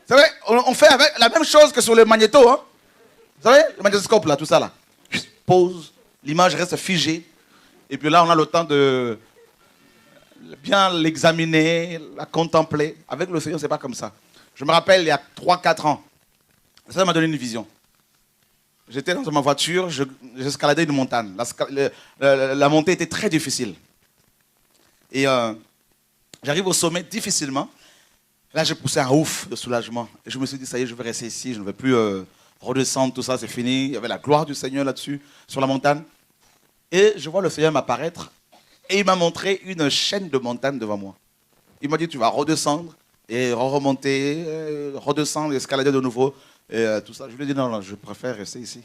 Vous savez, on fait avec la même chose que sur le magnéto. Hein? Vous savez, le magnétoscope, là, tout ça, là. Pause, L'image reste figée. Et puis là, on a le temps de bien l'examiner, la contempler. Avec le Seigneur, c'est pas comme ça. Je me rappelle, il y a 3-4 ans, le Seigneur m'a donné une vision. J'étais dans ma voiture, j'escaladais une montagne. La montée était très difficile. Et j'arrive au sommet difficilement. Là, j'ai poussé un ouf de soulagement. Et je me suis dit, ça y est, je vais rester ici, je ne vais plus redescendre, tout ça, c'est fini. Il y avait la gloire du Seigneur là-dessus, sur la montagne. Et je vois le Seigneur m'apparaître. Et il m'a montré une chaîne de montagnes devant moi. Il m'a dit, tu vas redescendre et remonter, redescendre, escalader de nouveau. Et tout ça. Je lui ai dit, non, non, je préfère rester ici.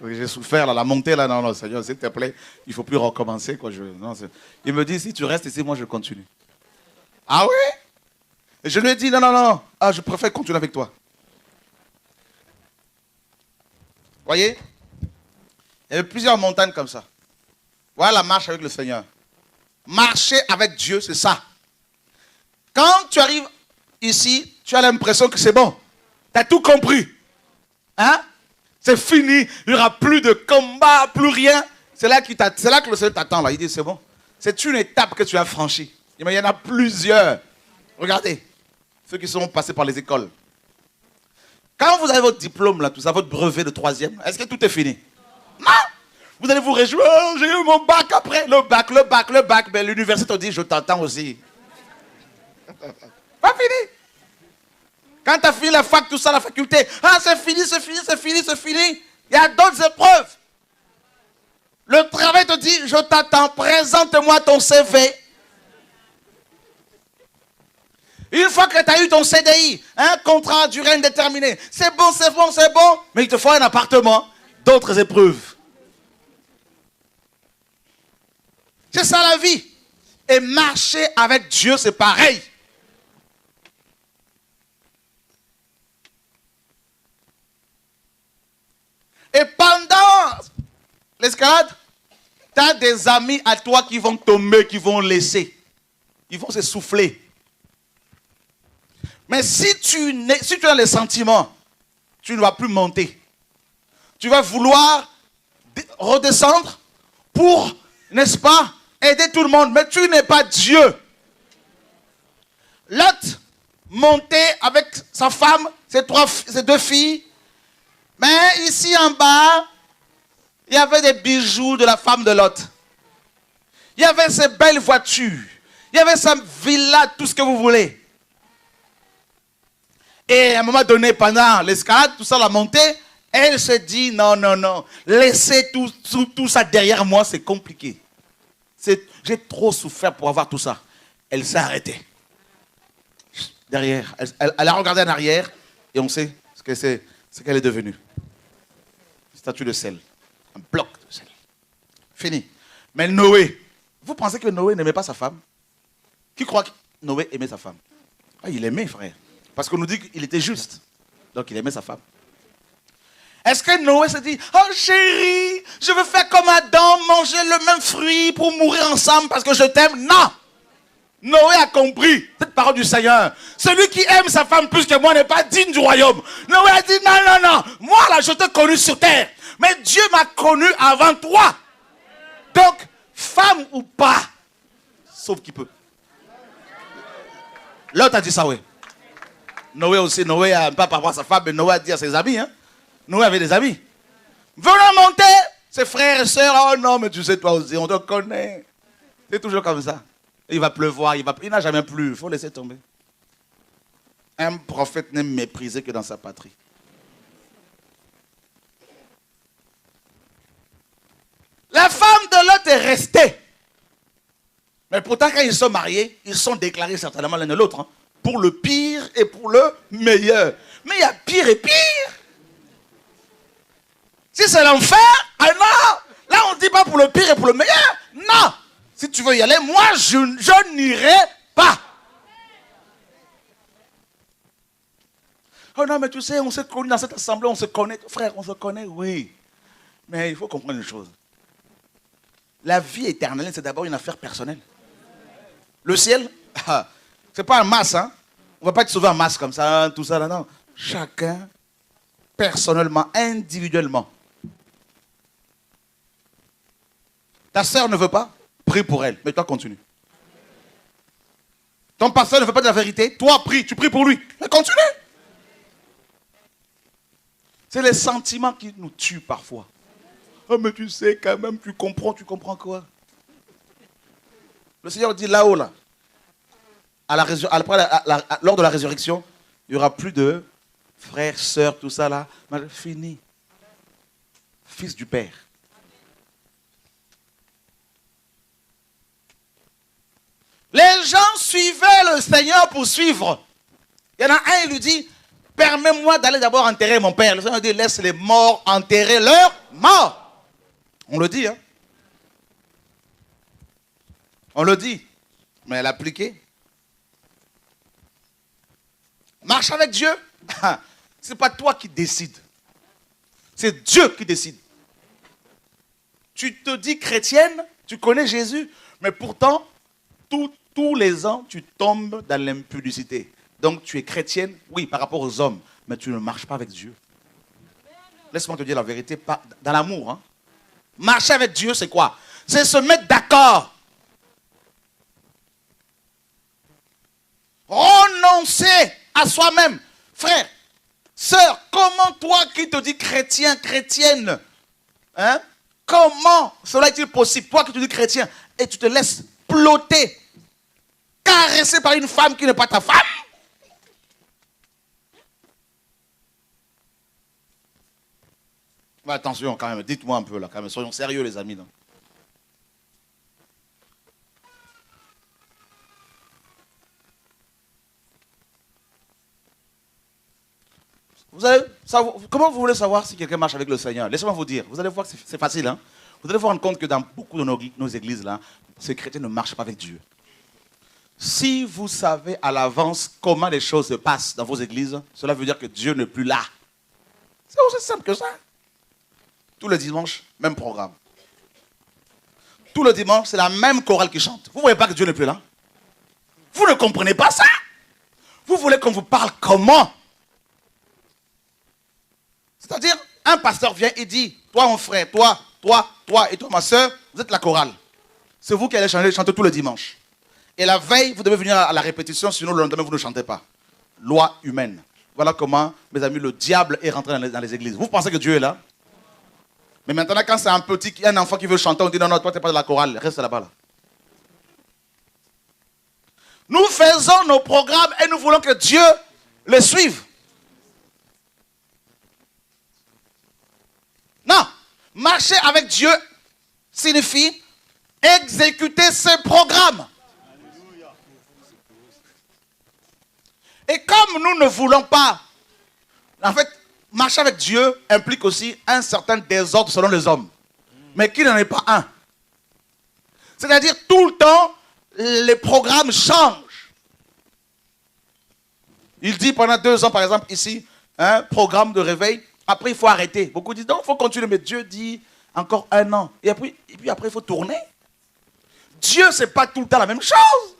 J'ai souffert, là, la montée, là, non, non, Seigneur, s'il te plaît, il ne faut plus recommencer. Quoi. Il me dit, si tu restes ici, moi, je continue. Ah oui? Et je lui ai dit, non, non, non, ah, je préfère continuer avec toi. Vous voyez? Il y avait plusieurs montagnes comme ça. Voilà la marche avec le Seigneur. Marcher avec Dieu, c'est ça. Quand tu arrives ici, tu as l'impression que c'est bon. Tu as tout compris. Hein? C'est fini. Il n'y aura plus de combat, plus rien. C'est là que le Seigneur t'attend. Là. Il dit, c'est bon. C'est une étape que tu as franchie. Il y en a plusieurs. Regardez. Ceux qui sont passés par les écoles. Quand vous avez votre diplôme, là, tout ça, votre brevet de 3e, est-ce que tout est fini? Non! Vous allez vous réjouir. Oh, j'ai eu mon bac après. Le bac. Mais l'université te dit, je t'entends aussi. Pas fini. Quand tu as fini la fac, tout ça, la faculté, ah, c'est fini. Il y a d'autres épreuves. Le travail te dit, je t'attends, présente-moi ton CV. Une fois que tu as eu ton CDI, un contrat à durée indéterminée, c'est bon, mais il te faut un appartement, d'autres épreuves. C'est ça la vie. Et marcher avec Dieu, c'est pareil. Et pendant l'escalade, tu as des amis à toi qui vont tomber, qui vont laisser. Ils vont s'essouffler. Mais si tu as les sentiments, tu ne vas plus monter. Tu vas vouloir redescendre pour, n'est-ce pas, aider tout le monde. Mais tu n'es pas Dieu. Lot montait avec sa femme, ses 2 filles. Mais ici en bas, il y avait des bijoux de la femme de Lot. Il y avait ses belles voitures. Il y avait sa villa, tout ce que vous voulez. Et à un moment donné, pendant l'escalade, tout ça, la montée, elle se dit, non, laissez tout ça derrière moi, c'est compliqué. J'ai trop souffert pour avoir tout ça. Elle s'est arrêtée. Derrière, elle a regardé en arrière et on sait ce qu'elle est devenue. Une statue de sel. Un bloc de sel. Fini. Mais Noé, vous pensez que Noé n'aimait pas sa femme? Qui croit que Noé aimait sa femme? Ah, il aimait, frère. Parce qu'on nous dit qu'il était juste. Donc il aimait sa femme. Est-ce que Noé se dit, oh chérie, je veux faire comme Adam, manger le même fruit pour mourir ensemble parce que je t'aime? Non. Noé a compris cette parole du Seigneur. Celui qui aime sa femme plus que moi n'est pas digne du royaume. Noé a dit, non. Moi là, je t'ai connu sur terre. Mais Dieu m'a connu avant toi. Donc, femme ou pas, sauf qui peut. L'autre a dit ça, oui. Noé aussi, Noé a pas par rapport à sa femme, mais Noé a dit à ses amis. Hein? Noé avait des amis. Venons monter, ses frères et sœurs. Oh non, mais tu sais, toi aussi, on te connaît. C'est toujours comme ça. Il va pleuvoir, il n'a jamais plu. Il faut laisser tomber. Un prophète n'est méprisé que dans sa patrie. La femme de Lot est restée. Mais pourtant, quand ils sont mariés, ils sont déclarés certainement l'un de l'autre. Hein, pour le pire et pour le meilleur. Mais il y a pire et pire. Si c'est l'enfer, ah non. Là, on ne dit pas pour le pire et pour le meilleur. Non. Si tu veux y aller, moi, je n'irai pas. Oh non, mais tu sais, on s'est connus dans cette assemblée, on se connaît. Frère, on se connaît, oui. Mais il faut comprendre une chose. La vie éternelle, c'est d'abord une affaire personnelle. Le ciel, c'est pas en masse, hein. On ne va pas être sauvé en masse comme ça, tout ça, là, non. Chacun, personnellement, individuellement. Ta sœur ne veut pas, prie pour elle. Mais toi, continue. Ton pasteur ne veut pas de la vérité, toi, prie, tu pries pour lui. Mais continue. C'est les sentiments qui nous tuent parfois. Oh, mais tu sais quand même, tu comprends quoi? Le Seigneur dit là-haut, là, lors de la résurrection, il n'y aura plus de frères, sœurs, tout ça là. Fini. Fils du Père. Les gens suivaient le Seigneur pour suivre. Il y en a un, il lui dit, permets-moi d'aller d'abord enterrer mon père. Le Seigneur dit, laisse les morts enterrer leurs morts. On le dit, hein. On le dit. Mais elle a appliqué. Marche avec Dieu. Ce n'est pas toi qui décides. C'est Dieu qui décide. Tu te dis chrétienne, tu connais Jésus, mais pourtant, tous les ans, tu tombes dans l'impudicité. Donc tu es chrétienne, oui, par rapport aux hommes, mais tu ne marches pas avec Dieu. Laisse-moi te dire la vérité, dans l'amour. Hein. Marcher avec Dieu, c'est quoi? C'est se mettre d'accord. Renoncer à soi-même. Frère, sœur, comment toi qui te dis chrétien, chrétienne, hein, comment cela est-il possible? Toi qui te dis chrétien, et tu te laisses plotter, caresser par une femme qui n'est pas ta femme? Mais attention quand même, dites-moi un peu là, quand même, soyons sérieux les amis. Non? Vous allez savoir, comment vous voulez savoir si quelqu'un marche avec le Seigneur? Laissez-moi vous dire, vous allez voir que c'est facile. Hein? Vous allez vous rendre compte que dans beaucoup de nos églises, là, ces chrétiens ne marchent pas avec Dieu. Si vous savez à l'avance comment les choses se passent dans vos églises, cela veut dire que Dieu n'est plus là. C'est aussi simple que ça. Tous les dimanches, même programme. Tout le dimanche, c'est la même chorale qui chante. Vous ne voyez pas que Dieu n'est plus là? Vous ne comprenez pas ça? Vous voulez qu'on vous parle comment? C'est-à-dire, un pasteur vient et dit, toi mon frère, toi et toi ma soeur, vous êtes la chorale. C'est vous qui allez chanter tout le dimanche. Et la veille, vous devez venir à la répétition, sinon le lendemain, vous ne chantez pas. Loi humaine. Voilà comment, mes amis, le diable est rentré dans les églises. Vous pensez que Dieu est là? Mais maintenant, quand c'est un enfant qui veut chanter, on dit non, toi, tu n'es pas de la chorale, reste là-bas. Là. Nous faisons nos programmes et nous voulons que Dieu les suive. Non, marcher avec Dieu signifie exécuter ses programmes. Et comme nous ne voulons pas, en fait, marcher avec Dieu implique aussi un certain désordre selon les hommes. Mais qui n'en est pas un. C'est-à-dire, tout le temps, les programmes changent. Il dit pendant 2 ans, par exemple, ici, un programme de réveil. Après, il faut arrêter. Beaucoup disent, non, il faut continuer. Mais Dieu dit, encore 1 an. Et puis après, il faut tourner. Dieu, ce n'est pas tout le temps la même chose.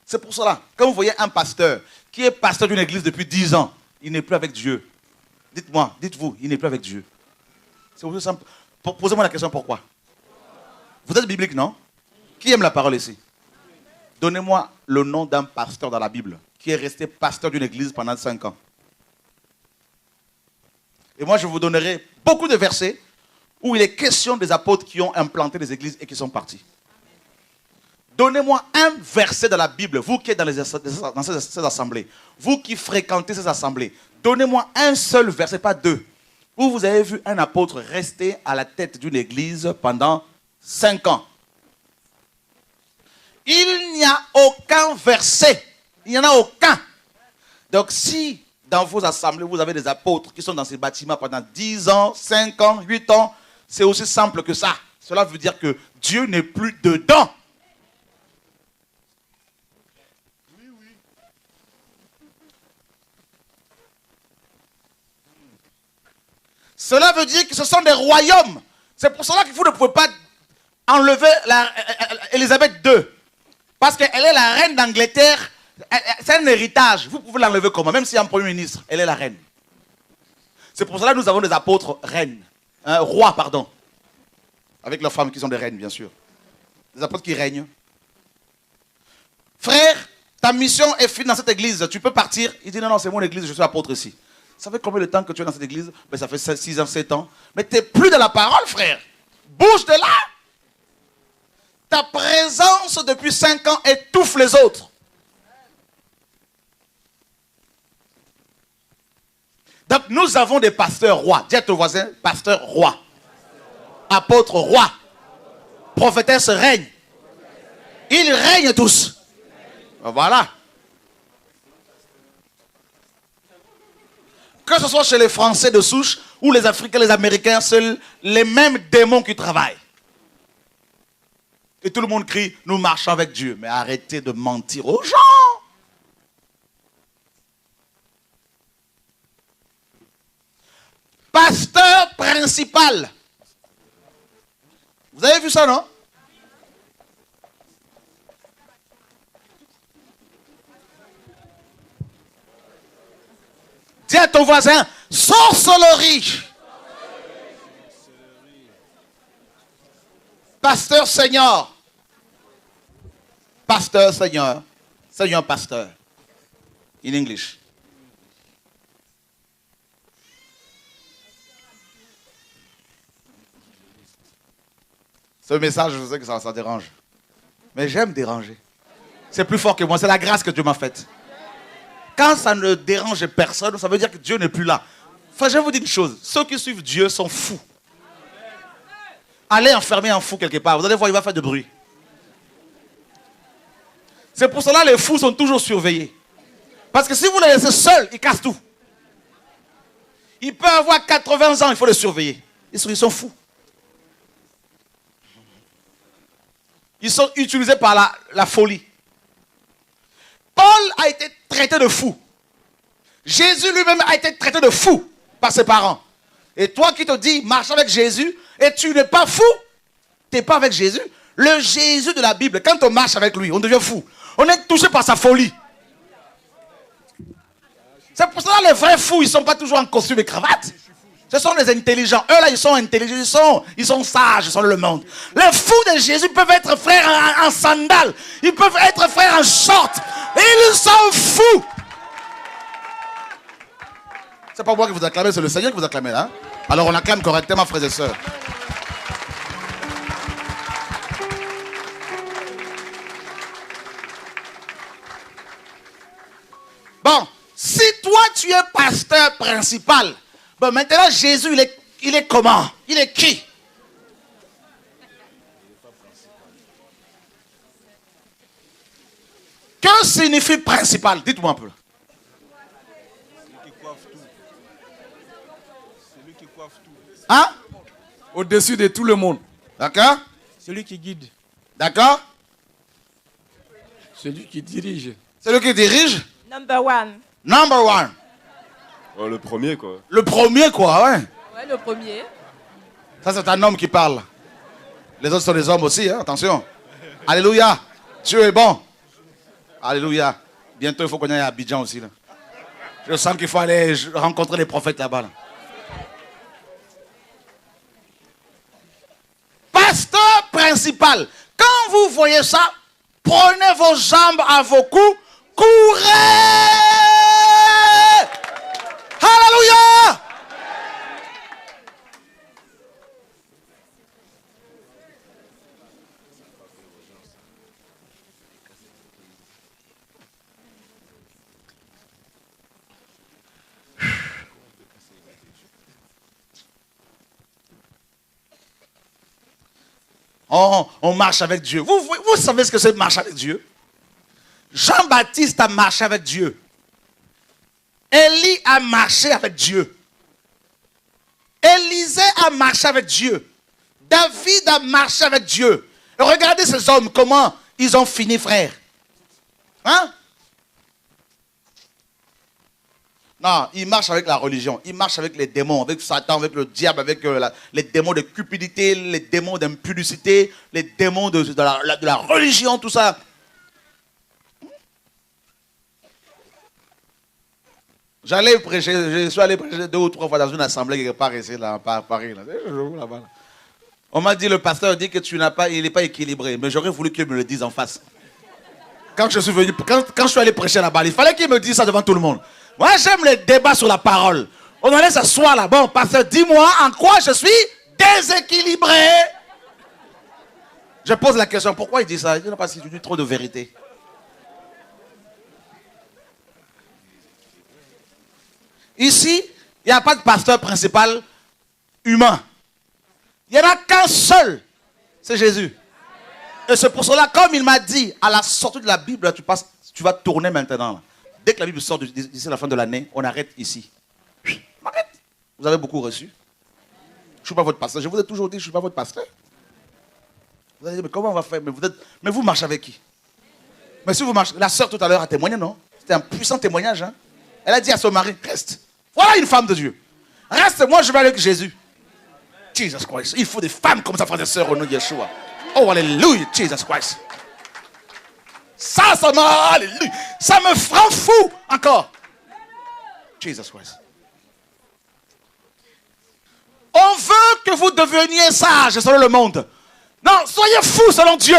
C'est pour cela, quand vous voyez un pasteur qui est pasteur d'une église depuis 10 ans, il n'est plus avec Dieu. Dites-vous, il n'est plus avec Dieu. C'est aussi simple. Posez-moi la question, pourquoi? Vous êtes biblique, non? Qui aime la parole ici? Donnez-moi le nom d'un pasteur dans la Bible qui est resté pasteur d'une église pendant 5 ans. Et moi, je vous donnerai beaucoup de versets où il est question des apôtres qui ont implanté des églises et qui sont partis. Donnez-moi un verset dans la Bible, vous qui êtes dans ces assemblées, vous qui fréquentez ces assemblées, donnez-moi un seul verset, pas 2, où vous avez vu un apôtre rester à la tête d'une église pendant 5 ans. Il n'y a aucun verset, il n'y en a aucun. Donc si dans vos assemblées, vous avez des apôtres qui sont dans ces bâtiments pendant 10 ans, 5 ans, 8 ans, c'est aussi simple que ça. Cela veut dire que Dieu n'est plus dedans. Cela veut dire que ce sont des royaumes. C'est pour cela que vous ne pouvez pas enlever Élisabeth II. Parce qu'elle est la reine d'Angleterre. C'est un héritage. Vous pouvez l'enlever comment? Même si elle est un premier ministre, elle est la reine. C'est pour cela que nous avons des apôtres reines. rois, pardon. Avec leurs femmes qui sont des reines, bien sûr. Des apôtres qui règnent. Frère, ta mission est finie dans cette église. Tu peux partir. Il dit, non, non, c'est mon église, je suis apôtre ici. Ça fait combien de temps que tu es dans cette église? Ben, ça fait 6 ans, 7 ans. Mais tu n'es plus dans la parole, frère. Bouge de là. Ta présence depuis 5 ans étouffe les autres. Donc nous avons des pasteurs rois. Dis à ton voisin, pasteur roi. Apôtre roi. Prophétesse règne. Ils règnent tous. Voilà. Que ce soit chez les Français de souche ou les Africains, les Américains, c'est les mêmes démons qui travaillent. Et tout le monde crie, nous marchons avec Dieu. Mais arrêtez de mentir aux gens. Pasteur principal. Vous avez vu ça, non? Dis à ton voisin, sorcellerie. Pasteur Seigneur. Pasteur Seigneur. Seigneur pasteur. In English. Ce message, je sais que ça dérange. Mais j'aime déranger. C'est plus fort que moi. C'est la grâce que Dieu m'a faite. Quand ça ne dérange personne, ça veut dire que Dieu n'est plus là. Enfin, je vais vous dire une chose. Ceux qui suivent Dieu sont fous. Allez enfermer un fou quelque part. Vous allez voir, il va faire de bruit. C'est pour cela que les fous sont toujours surveillés. Parce que si vous les laissez seuls, ils cassent tout. Ils peuvent avoir 80 ans, il faut les surveiller. Ils sont fous. Ils sont utilisés par la folie. Paul a été traité de fou. Jésus lui-même a été traité de fou par ses parents. Et toi qui te dis, marche avec Jésus, et tu n'es pas fou, tu n'es pas avec Jésus. Le Jésus de la Bible, quand on marche avec lui, on devient fou. On est touché par sa folie. C'est pour cela que les vrais fous, ils ne sont pas toujours en costume et cravate. Ce sont les intelligents. Eux là, ils sont intelligents, ils sont sages, ils sont le monde. Les fous de Jésus peuvent être frères en sandales. Ils peuvent être frères en short. Et ils sont fous. C'est pas moi qui vous acclame, c'est le Seigneur qui vous acclame. Hein? Alors on acclame correctement, frères et sœurs. Bon, si toi tu es pasteur principal, bon, maintenant Jésus, il est comment? Il est qui? Que signifie principal? Dites-moi un peu. Celui qui coiffe tout. Celui qui coiffe tout. Hein? Au-dessus de tout le monde. D'accord? Celui qui guide. D'accord? Celui qui dirige. Celui qui dirige? Number one. Number one. Oh, le premier, quoi. Le premier, quoi, ouais. Ouais, le premier. Ça, c'est un homme qui parle. Les autres sont des hommes aussi, hein, attention. Alléluia. Dieu est bon. Alléluia. Bientôt, il faut qu'on aille à Abidjan aussi. Là. Je sens qu'il faut aller rencontrer les prophètes là-bas. Là. Pasteur principal. Quand vous voyez ça, prenez vos jambes à vos coups, courez. Alléluia. On marche avec Dieu. Vous savez ce que c'est marcher avec Dieu? Jean-Baptiste a marché avec Dieu. Élie a marché avec Dieu. Élisée a marché avec Dieu. David a marché avec Dieu. Et regardez ces hommes, comment ils ont fini, frère. Hein? Non, ils marchent avec la religion. Ils marchent avec les démons, avec Satan, avec le diable, avec les démons de cupidité, les démons d'impudicité, les démons de la religion, tout ça. J'allais prêcher, je suis allé prêcher 2 ou 3 fois dans une assemblée quelque part ici, là, à Paris. Là-bas. On m'a dit, le pasteur dit que il n'est pas équilibré. Mais j'aurais voulu qu'il me le dise en face. Quand je suis venu, quand je suis allé prêcher là-bas, il fallait qu'il me dise ça devant tout le monde. Moi, j'aime les débats sur la parole. On allait s'asseoir là. Bon, pasteur, dis-moi en quoi je suis déséquilibré. Je pose la question, pourquoi il dit ça? Il dit non, parce qu'il dit trop de vérité. Ici, il n'y a pas de pasteur principal humain. Il n'y en a qu'un seul. C'est Jésus. Et c'est pour cela, comme il m'a dit, à la sortie de la Bible, tu vas tourner maintenant. Là. Dès que la Bible sort d'ici la fin de l'année, on arrête ici. On arrête. Vous avez beaucoup reçu. Je ne suis pas votre pasteur. Je vous ai toujours dit, je ne suis pas votre pasteur. Vous allez dire, mais comment on va faire? Mais vous marchez avec qui? Mais si vous marchez, la sœur tout à l'heure a témoigné, non? C'était un puissant témoignage. Hein? Elle a dit à son mari, reste. Voilà une femme de Dieu. Reste, moi je vais aller avec Jésus. Jesus Christ. Il faut des femmes comme ça, frères et sœurs, au nom de Yeshua. Oh, alléluia, Jesus Christ. Ça me rend fou encore. Jesus Christ. On veut que vous deveniez sages selon le monde. Non, soyez fous selon Dieu.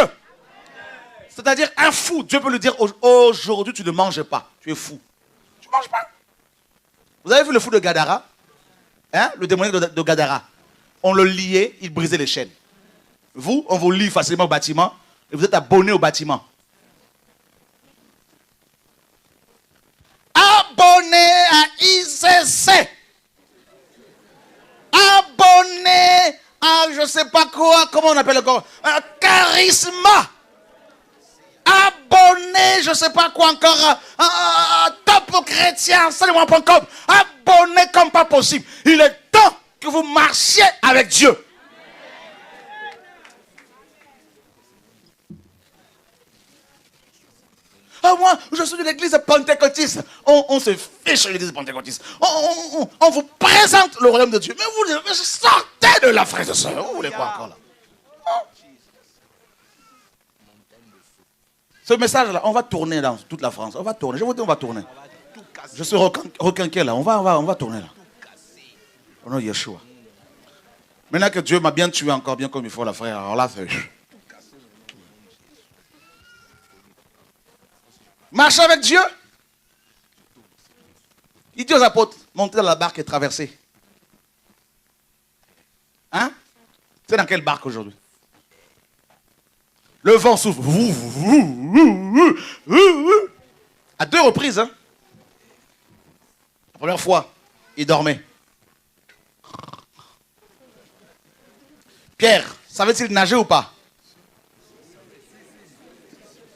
C'est-à-dire un fou. Dieu peut lui dire, aujourd'hui tu ne manges pas. Tu es fou. Tu ne manges pas. Vous avez vu le fou de Gadara? Hein? Le démoniaque de Gadara. On le liait, il brisait les chaînes. Vous, on vous lie facilement au bâtiment et vous êtes abonné au bâtiment. Abonné à ICC. Abonné à je ne sais pas quoi, comment on appelle encore? Un charisme. Abonné, je ne sais pas quoi encore, top chrétien, salut-moi.com. Abonné comme pas possible. Il est temps que vous marchiez avec Dieu. Ah, moi, je suis de l'église pentecôtiste. On se fiche de l'église pentecôtiste. On vous présente le royaume de Dieu. Mais vous sortez de la frère et sœur. Vous voulez quoi encore là? Ce message-là, on va tourner dans toute la France. On va tourner. Je vous dis, on va tourner. Je suis requinqué là. On va tourner là. Au nom de Yeshua. Maintenant que Dieu m'a bien tué encore bien comme il faut, la frère. Alors là, c'est... Marche avec Dieu. Il dit aux apôtres, montez dans la barque et traversez. Hein? C'est dans quelle barque aujourd'hui? Le vent souffle. À 2 reprises. Hein? La première fois, il dormait. Pierre, savait-il nager ou pas?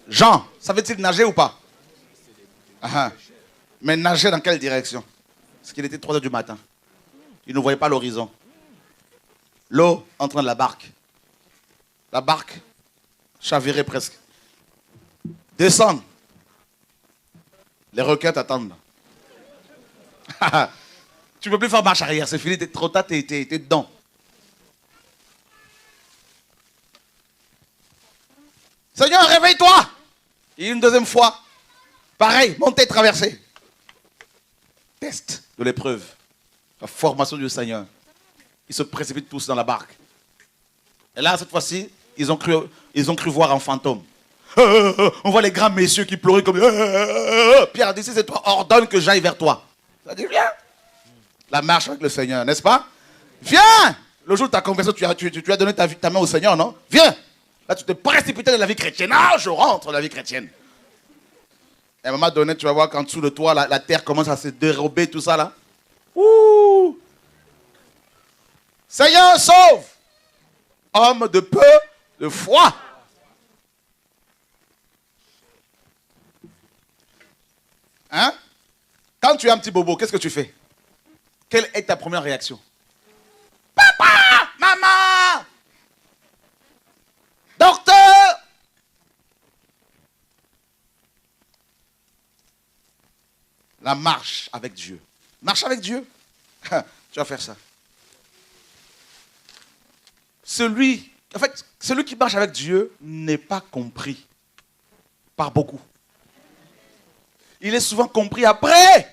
Jean, savait-il nager ou pas? Mais nager dans quelle direction? Parce qu'il était 3 heures du matin. Il ne voyait pas l'horizon. L'eau entraîne la barque. La barque chavirait presque. Descendre. Les requins t'attendent. Tu ne peux plus faire marche arrière. C'est fini. T'es trop tard, t'es dedans. Seigneur, réveille-toi. Et une deuxième fois. Pareil, monter, traverser. Test de l'épreuve. La formation du Seigneur. Ils se précipitent tous dans la barque. Et là, cette fois-ci, ils ont cru voir un fantôme. On voit les grands messieurs qui pleuraient comme... Pierre a dit, si c'est toi, ordonne que j'aille vers toi. Ça dit, viens. La marche avec le Seigneur, n'est-ce pas? Viens. Le jour de ta conversion, tu as donné ta main au Seigneur, non? Viens. Là, tu te précipitais dans la vie chrétienne. Ah, je rentre dans la vie chrétienne. Et à un moment donné, tu vas voir qu'en dessous de toi, la terre commence à se dérober, tout ça là. Ouh! Seigneur, sauve! Homme de peu de foi. Hein? Quand tu es un petit bobo, qu'est-ce que tu fais? Quelle est ta première réaction? Papa! Maman! Docteur! La marche avec Dieu. Marche avec Dieu. Tu vas faire ça. Celui qui marche avec Dieu n'est pas compris par beaucoup. Il est souvent compris après.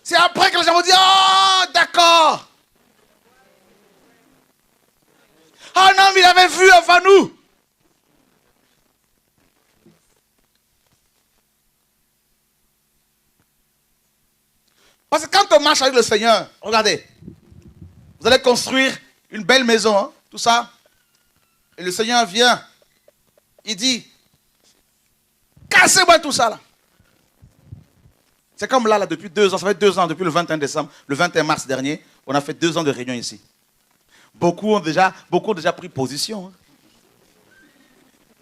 C'est après que les gens vont dire, oh, d'accord. Oh non, mais il avait vu avant nous. Parce que quand on marche avec le Seigneur, regardez, vous allez construire une belle maison, hein, tout ça. Et le Seigneur vient, il dit, cassez-moi tout ça là. C'est comme là, depuis 2 ans, ça fait 2 ans, depuis le 21 décembre, le 21 mars dernier, on a fait 2 ans de réunion ici. Beaucoup ont déjà pris position. Hein.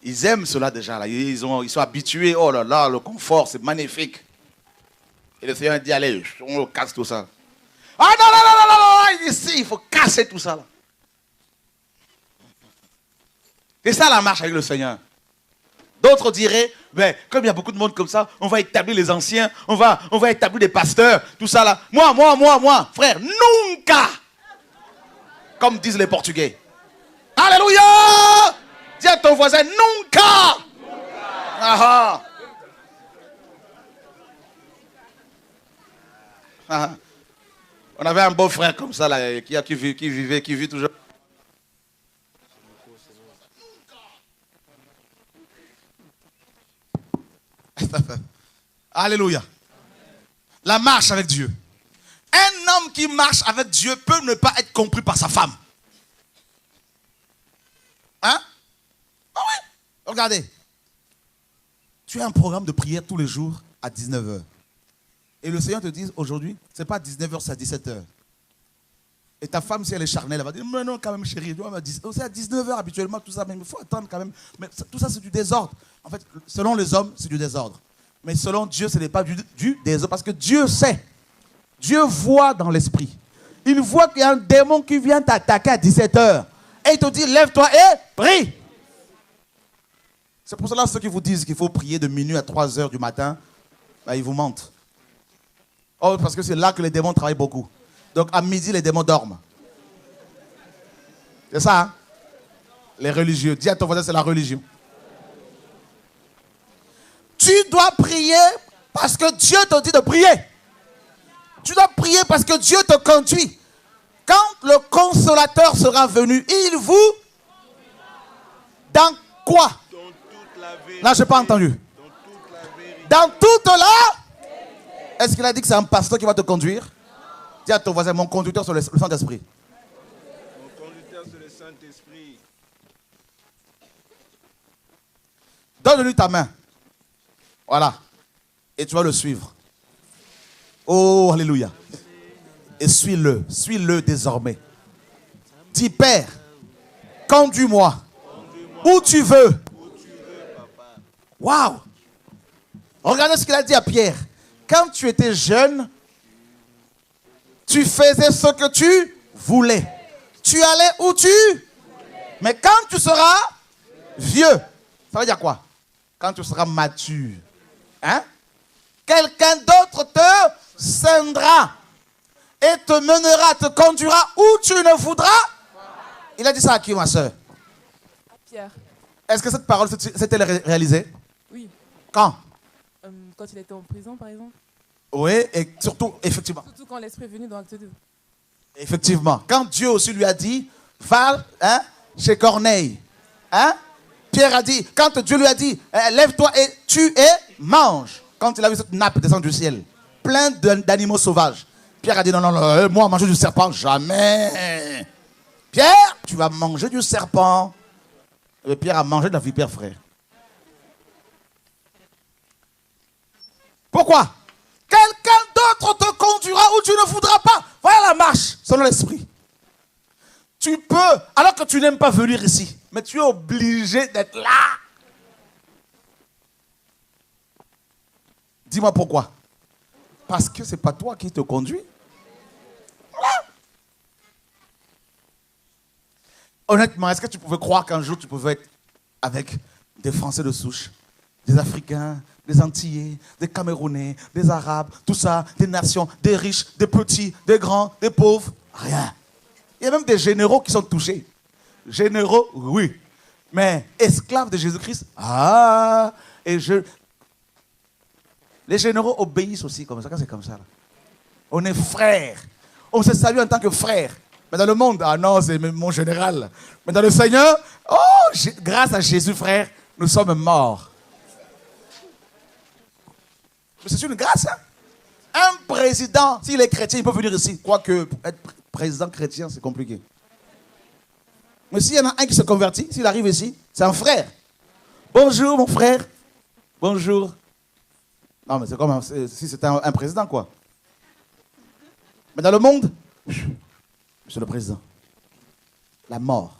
Ils aiment cela déjà, là. Ils sont habitués, oh là là, le confort, c'est magnifique. Et le Seigneur dit, allez, on casse tout ça. Ah non, non, non, non, non, non, ici, il faut casser tout ça là. C'est ça la marche avec le Seigneur. D'autres diraient, mais comme il y a beaucoup de monde comme ça, on va établir les anciens, on va établir des pasteurs, tout ça là. Moi, frère, nunca. Comme disent les Portugais. Alléluia. Dis à ton voisin, nunca. Ah, ah. On avait un beau frère comme ça là, qui vit toujours. Alléluia. La marche avec Dieu. Un homme qui marche avec Dieu peut ne pas être compris par sa femme. Hein? Ah oui. Regardez. Tu as un programme de prière tous les jours à 19h. Et le Seigneur te dit aujourd'hui, ce n'est pas 19h, c'est à 17h. Et ta femme, si elle est charnelle, elle va dire, mais non, quand même, chérie, c'est à 19h habituellement, tout ça, mais il faut attendre quand même. Mais tout ça, c'est du désordre. En fait, selon les hommes, c'est du désordre. Mais selon Dieu, ce n'est pas du désordre. Parce que Dieu sait. Dieu voit dans l'esprit. Il voit qu'il y a un démon qui vient t'attaquer à 17h. Et il te dit, lève-toi et prie. C'est pour cela ceux qui vous disent qu'il faut prier de minuit à 3h du matin, ben, ils vous mentent. Oh, parce que c'est là que les démons travaillent beaucoup. Donc à midi, les démons dorment. C'est ça, hein? Les religieux. Dis à ton voisin, c'est la religion. Tu dois prier parce que Dieu te dit de prier. Tu dois prier parce que Dieu te conduit. Quand le consolateur sera venu, il vous... Dans quoi? Là, je n'ai pas entendu. Dans toute la... Est-ce qu'il a dit que c'est un pasteur qui va te conduire? Dis à ton voisin, mon conducteur, c'est le Saint-Esprit. Mon conducteur, c'est le Saint-Esprit. Donne-lui ta main. Voilà. Et tu vas le suivre. Oh, alléluia. Et suis-le. Suis-le désormais. Dis, Père, conduis-moi. Où tu veux. Waouh. Regardez ce qu'il a dit à Pierre. Quand tu étais jeune, tu faisais ce que tu voulais. Tu allais où tu... Mais quand tu seras vieux, ça veut dire quoi? Quand tu seras mature, hein? Quelqu'un d'autre te scindra et te mènera, te conduira où tu ne voudras. Il a dit ça à qui, ma soeur? À Pierre. Est-ce que cette parole s'est-elle réalisée? Oui. Quand? Quand il était en prison, par exemple. Oui, et surtout, effectivement. Surtout quand l'Esprit est venu dans Acte 2. Effectivement. Quand Dieu aussi lui a dit, va, hein, chez Corneille. Hein? Pierre a dit, quand Dieu lui a dit, lève-toi et tue et mange. Quand il a vu cette nappe descendre du ciel, plein d'animaux sauvages. Pierre a dit, non, non, non, moi, manger du serpent, jamais. Pierre, tu vas manger du serpent. Et Pierre a mangé de la vipère, frère. Pourquoi? Quelqu'un d'autre te conduira où tu ne voudras pas. Voilà la marche, selon l'esprit. Tu peux, alors que tu n'aimes pas venir ici, mais tu es obligé d'être là. Dis-moi pourquoi. Parce que ce n'est pas toi qui te conduis. Voilà. Honnêtement, est-ce que tu pouvais croire qu'un jour tu pouvais être avec des Français de souche, des Africains, des Antillais, des Camerounais, des Arabes, tout ça, des nations, des riches, des petits, des grands, des pauvres? Rien. Il y a même des généraux qui sont touchés. Généraux, oui. Mais esclaves de Jésus-Christ, ah. Les généraux obéissent aussi comme ça, quand c'est comme ça. Là. On est frères. On se salue en tant que frères. Mais dans le monde, ah non, c'est mon général. Mais dans le Seigneur, oh, grâce à Jésus, frère, nous sommes morts. C'est une grâce, hein? Un président, s'il est chrétien, il peut venir ici. Quoique, être président chrétien, c'est compliqué. Mais s'il y en a un qui se convertit, s'il arrive ici, c'est un frère. Bonjour, mon frère. Bonjour. Non, mais c'est comme si c'était un président, quoi. Mais dans le monde, monsieur le président, la mort.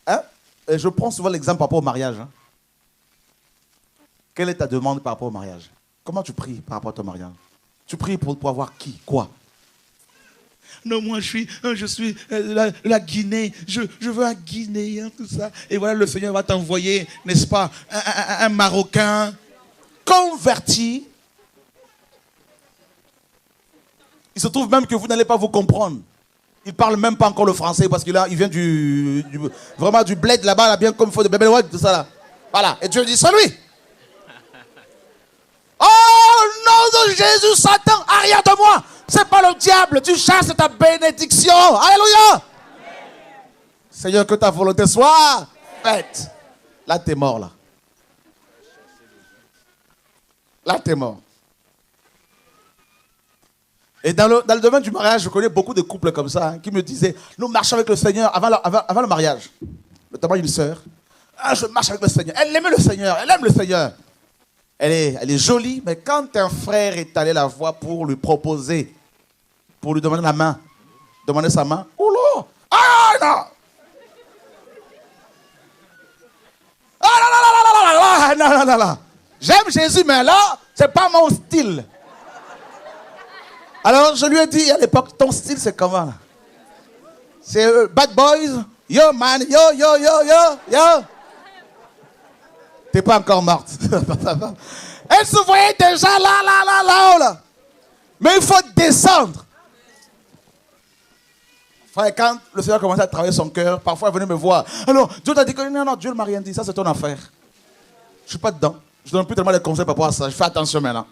Hein? Et je prends souvent l'exemple par rapport au mariage. Hein? Quelle est ta demande par rapport au mariage? Comment tu pries par rapport à ton mariage? Tu pries pour avoir qui? Quoi? Non, moi je suis la Guinée, je veux un Guinéen, tout ça. Et voilà, le Seigneur va t'envoyer, n'est-ce pas, un Marocain converti. Il se trouve même que vous n'allez pas vous comprendre. Il ne parle même pas encore le français parce qu'il vient vraiment du bled là-bas, là, bien comme il faut de bébé, tout ça là. Voilà, et Dieu dit, c'est lui. Oh, nom de Jésus, Satan, arrière de moi. C'est pas le diable, tu chasses ta bénédiction. Alléluia. Amen. Seigneur, que ta volonté soit faite. Là, t'es mort, là. Là, t'es mort. Et dans le domaine du mariage, je connais beaucoup de couples comme ça, hein, qui me disaient, nous marchons avec le Seigneur avant le mariage. Notamment une sœur. Ah, je marche avec le Seigneur. Elle aimait le Seigneur, elle aime le Seigneur. Elle est jolie, mais quand un frère est allé la voir pour lui proposer, pour lui demander la main, demander sa main, oula, ah non, ah non, j'aime Jésus, mais là, c'est pas mon style. Alors je lui ai dit à l'époque, ton style c'est comment? C'est bad boys, yo man, yo. T'es pas encore morte. Elle se voyait déjà là. Mais il faut descendre. Frère, quand le Seigneur commençait à travailler son cœur, parfois il venait me voir. Alors, Dieu t'a dit que non, Dieu ne m'a rien dit. Ça, c'est ton affaire. Je ne suis pas dedans. Je ne donne plus tellement de conseils par rapport à ça. Je fais attention maintenant.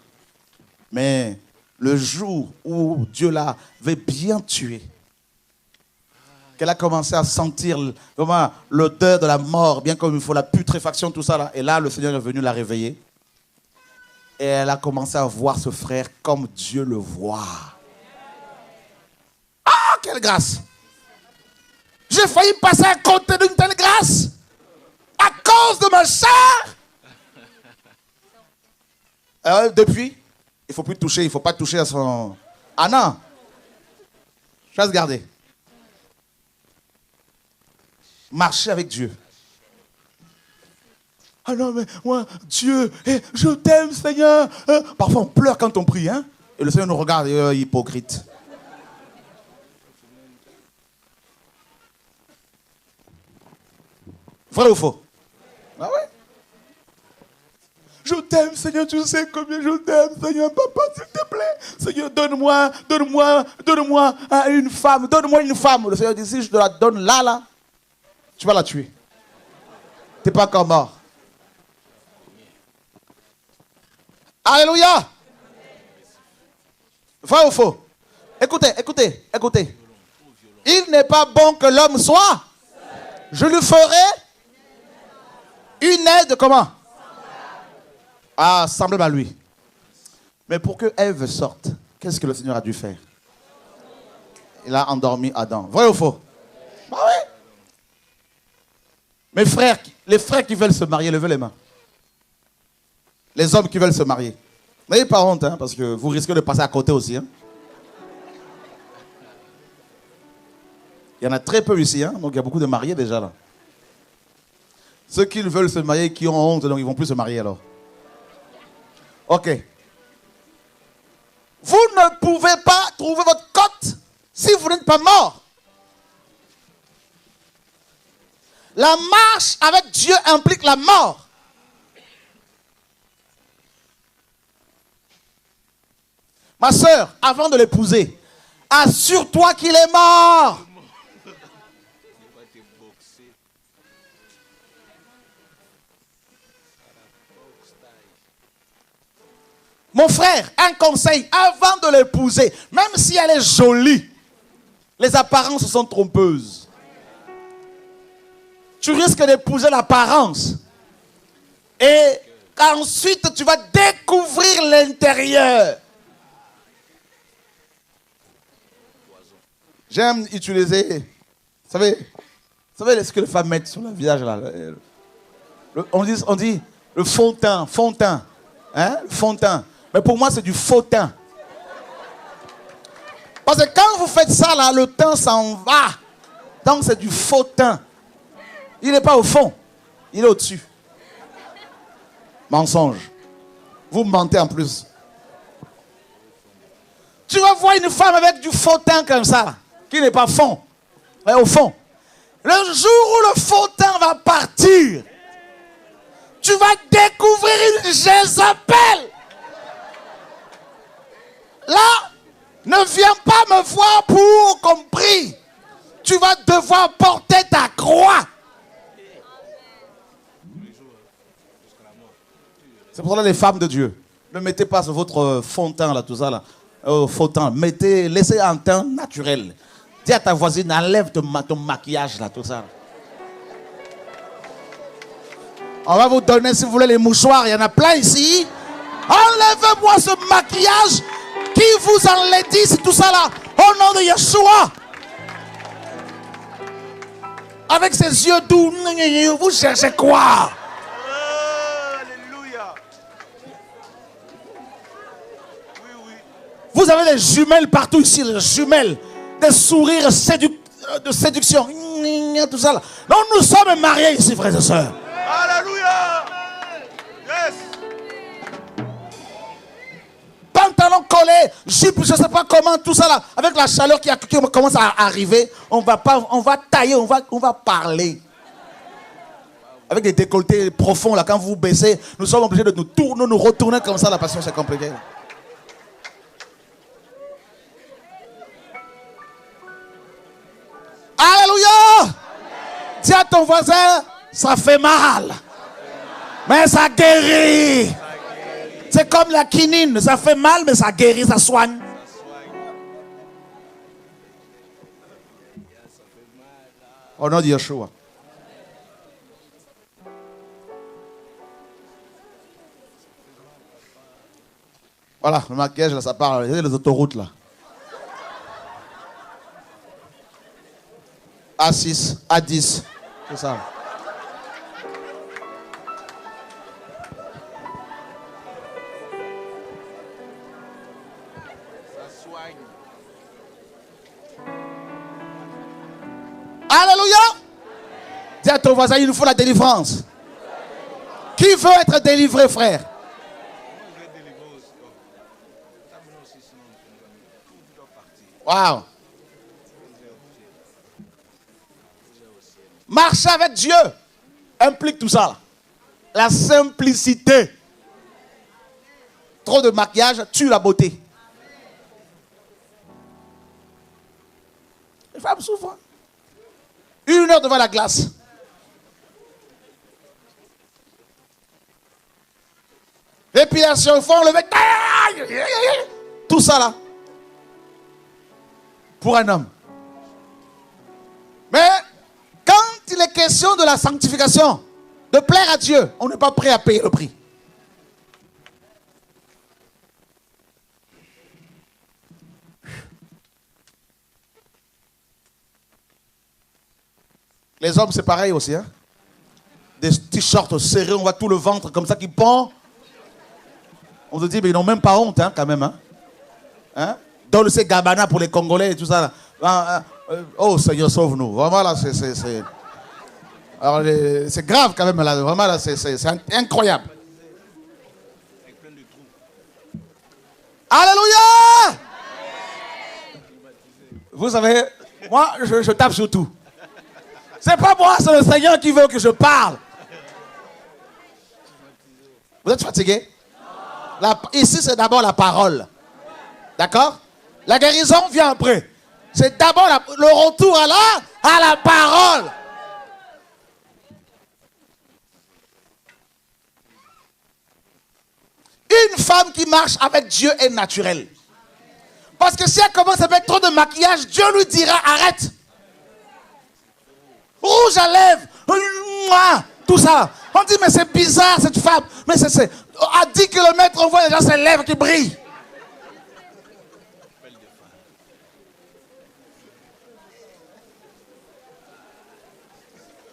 Mais le jour où Dieu l'avait bien tué, qu'elle a commencé à sentir vraiment l'odeur de la mort, bien comme il faut, la putréfaction, tout ça là. Et là, le Seigneur est venu la réveiller. Et elle a commencé à voir ce frère comme Dieu le voit. Ah, quelle grâce! J'ai failli passer à côté d'une telle grâce à cause de ma chair. Alors, depuis, il ne faut plus toucher, il ne faut pas toucher à son... Ah non! Chasse gardée. Marcher avec Dieu. Ah non, mais moi, Dieu, je t'aime, Seigneur. Parfois, on pleure quand on prie, hein? Et le Seigneur nous regarde, hypocrite. Vrai ou faux? Ah ouais? Je t'aime, Seigneur, tu sais combien je t'aime, Seigneur, papa, s'il te plaît. Seigneur, donne-moi une femme, donne-moi une femme. Le Seigneur dit, si je te la donne là, tu vas la tuer. Tu n'es pas encore mort. Alléluia. Vrai ou faux? Écoutez. Il n'est pas bon que l'homme soit. Je lui ferai une aide, comment? Ah, semblable à lui. Mais pour que Ève sorte, qu'est-ce que le Seigneur a dû faire? Il a endormi Adam. Vrai ou faux? Bah oui. Mes frères, les frères qui veulent se marier, levez les mains. Les hommes qui veulent se marier. N'ayez pas honte, hein, parce que vous risquez de passer à côté aussi. Hein. Il y en a très peu ici, hein, donc il y a beaucoup de mariés déjà là. Ceux qui veulent se marier, qui ont honte, donc ils ne vont plus se marier alors. Ok. Vous ne pouvez pas trouver votre cote si vous n'êtes pas mort. La marche avec Dieu implique la mort. Ma soeur, avant de l'épouser, assure-toi qu'il est mort. Mon frère, un conseil, avant de l'épouser, même si elle est jolie, les apparences sont trompeuses. Tu risques d'épouser l'apparence. Et ensuite, tu vas découvrir l'intérieur. J'aime utiliser, vous savez ce que les femmes mettent sur le visage là. On dit le fond de teint, hein, le fond de teint. Mais pour moi, c'est du faux teint. Parce que quand vous faites ça là, le teint s'en va. Donc c'est du faux teint. Il n'est pas au fond, il est au-dessus. Mensonge. Vous mentez en plus. Tu vas voir une femme avec du faux teint comme ça, qui n'est pas fond, mais au fond. Le jour où le faux teint va partir, tu vas découvrir une Jézabel. Là, ne viens pas me voir pour compris. Tu vas devoir porter ta croix. C'est pour ça les femmes de Dieu. Ne mettez pas sur votre fond de teint là, tout ça là. Faux teint. Laissez un teint naturel. Dis à ta voisine, enlève ton maquillage là, tout ça. On va vous donner, si vous voulez, les mouchoirs. Il y en a plein ici. Enlevez-moi ce maquillage qui vous enlaidit, tout ça là. Au nom de Yeshua. Avec ses yeux doux, vous cherchez quoi? Alléluia. Oui, oui. Vous avez des jumelles partout ici, des jumelles. Des sourires de séduction. Tout ça là. Donc nous sommes mariés ici, frères et sœurs. Alléluia. Yes. Pantalon collé, jupe, je ne sais pas comment, tout ça là. Avec la chaleur qui commence à arriver, on va tailler, on va parler. Avec des décolletés profonds là, quand vous baissez, nous sommes obligés de nous tourner, nous retourner comme ça, la passion c'est compliqué. Alléluia! Dis à ton voisin, ça fait mal. Mais ça guérit. C'est comme la quinine, ça fait mal, mais ça guérit, ça soigne. Au nom de Yeshua. Voilà, le maquillage, là, ça part. Il y a les autoroutes, là. A6, A10, c'est ça. Alléluia. Dis à ton voisin, il nous faut la délivrance. Qui veut être délivré, frère? Waouh. Marcher avec Dieu implique tout ça là. La simplicité. Trop de maquillage tue la beauté. Les femmes souffrent. 1 heure devant la glace. Épilation, il faut enlever. Tout ça là. Pour un homme. Mais quand il est question de la sanctification, de plaire à Dieu, on n'est pas prêt à payer le prix. Les hommes, c'est pareil aussi. Hein? Des t-shirts serrés, on voit tout le ventre comme ça qui pend. On se dit, mais ils n'ont même pas honte, hein, quand même. Hein? Hein? Dolce Gabbana pour les Congolais et tout ça. Oh Seigneur, sauve-nous. Vraiment là, c'est grave quand même là. Vraiment là, c'est incroyable. Alléluia! Vous savez, moi, je tape sur tout. C'est pas moi, c'est le Seigneur qui veut que je parle. Vous êtes fatigué? Ici, c'est d'abord la parole. D'accord? La guérison vient après. C'est d'abord le retour à la parole. Une femme qui marche avec Dieu est naturelle. Parce que si elle commence à mettre trop de maquillage, Dieu lui dira arrête. Rouge à lèvres, tout ça. On dit mais c'est bizarre cette femme. Mais c'est à 10 km on voit déjà ses lèvres qui brillent.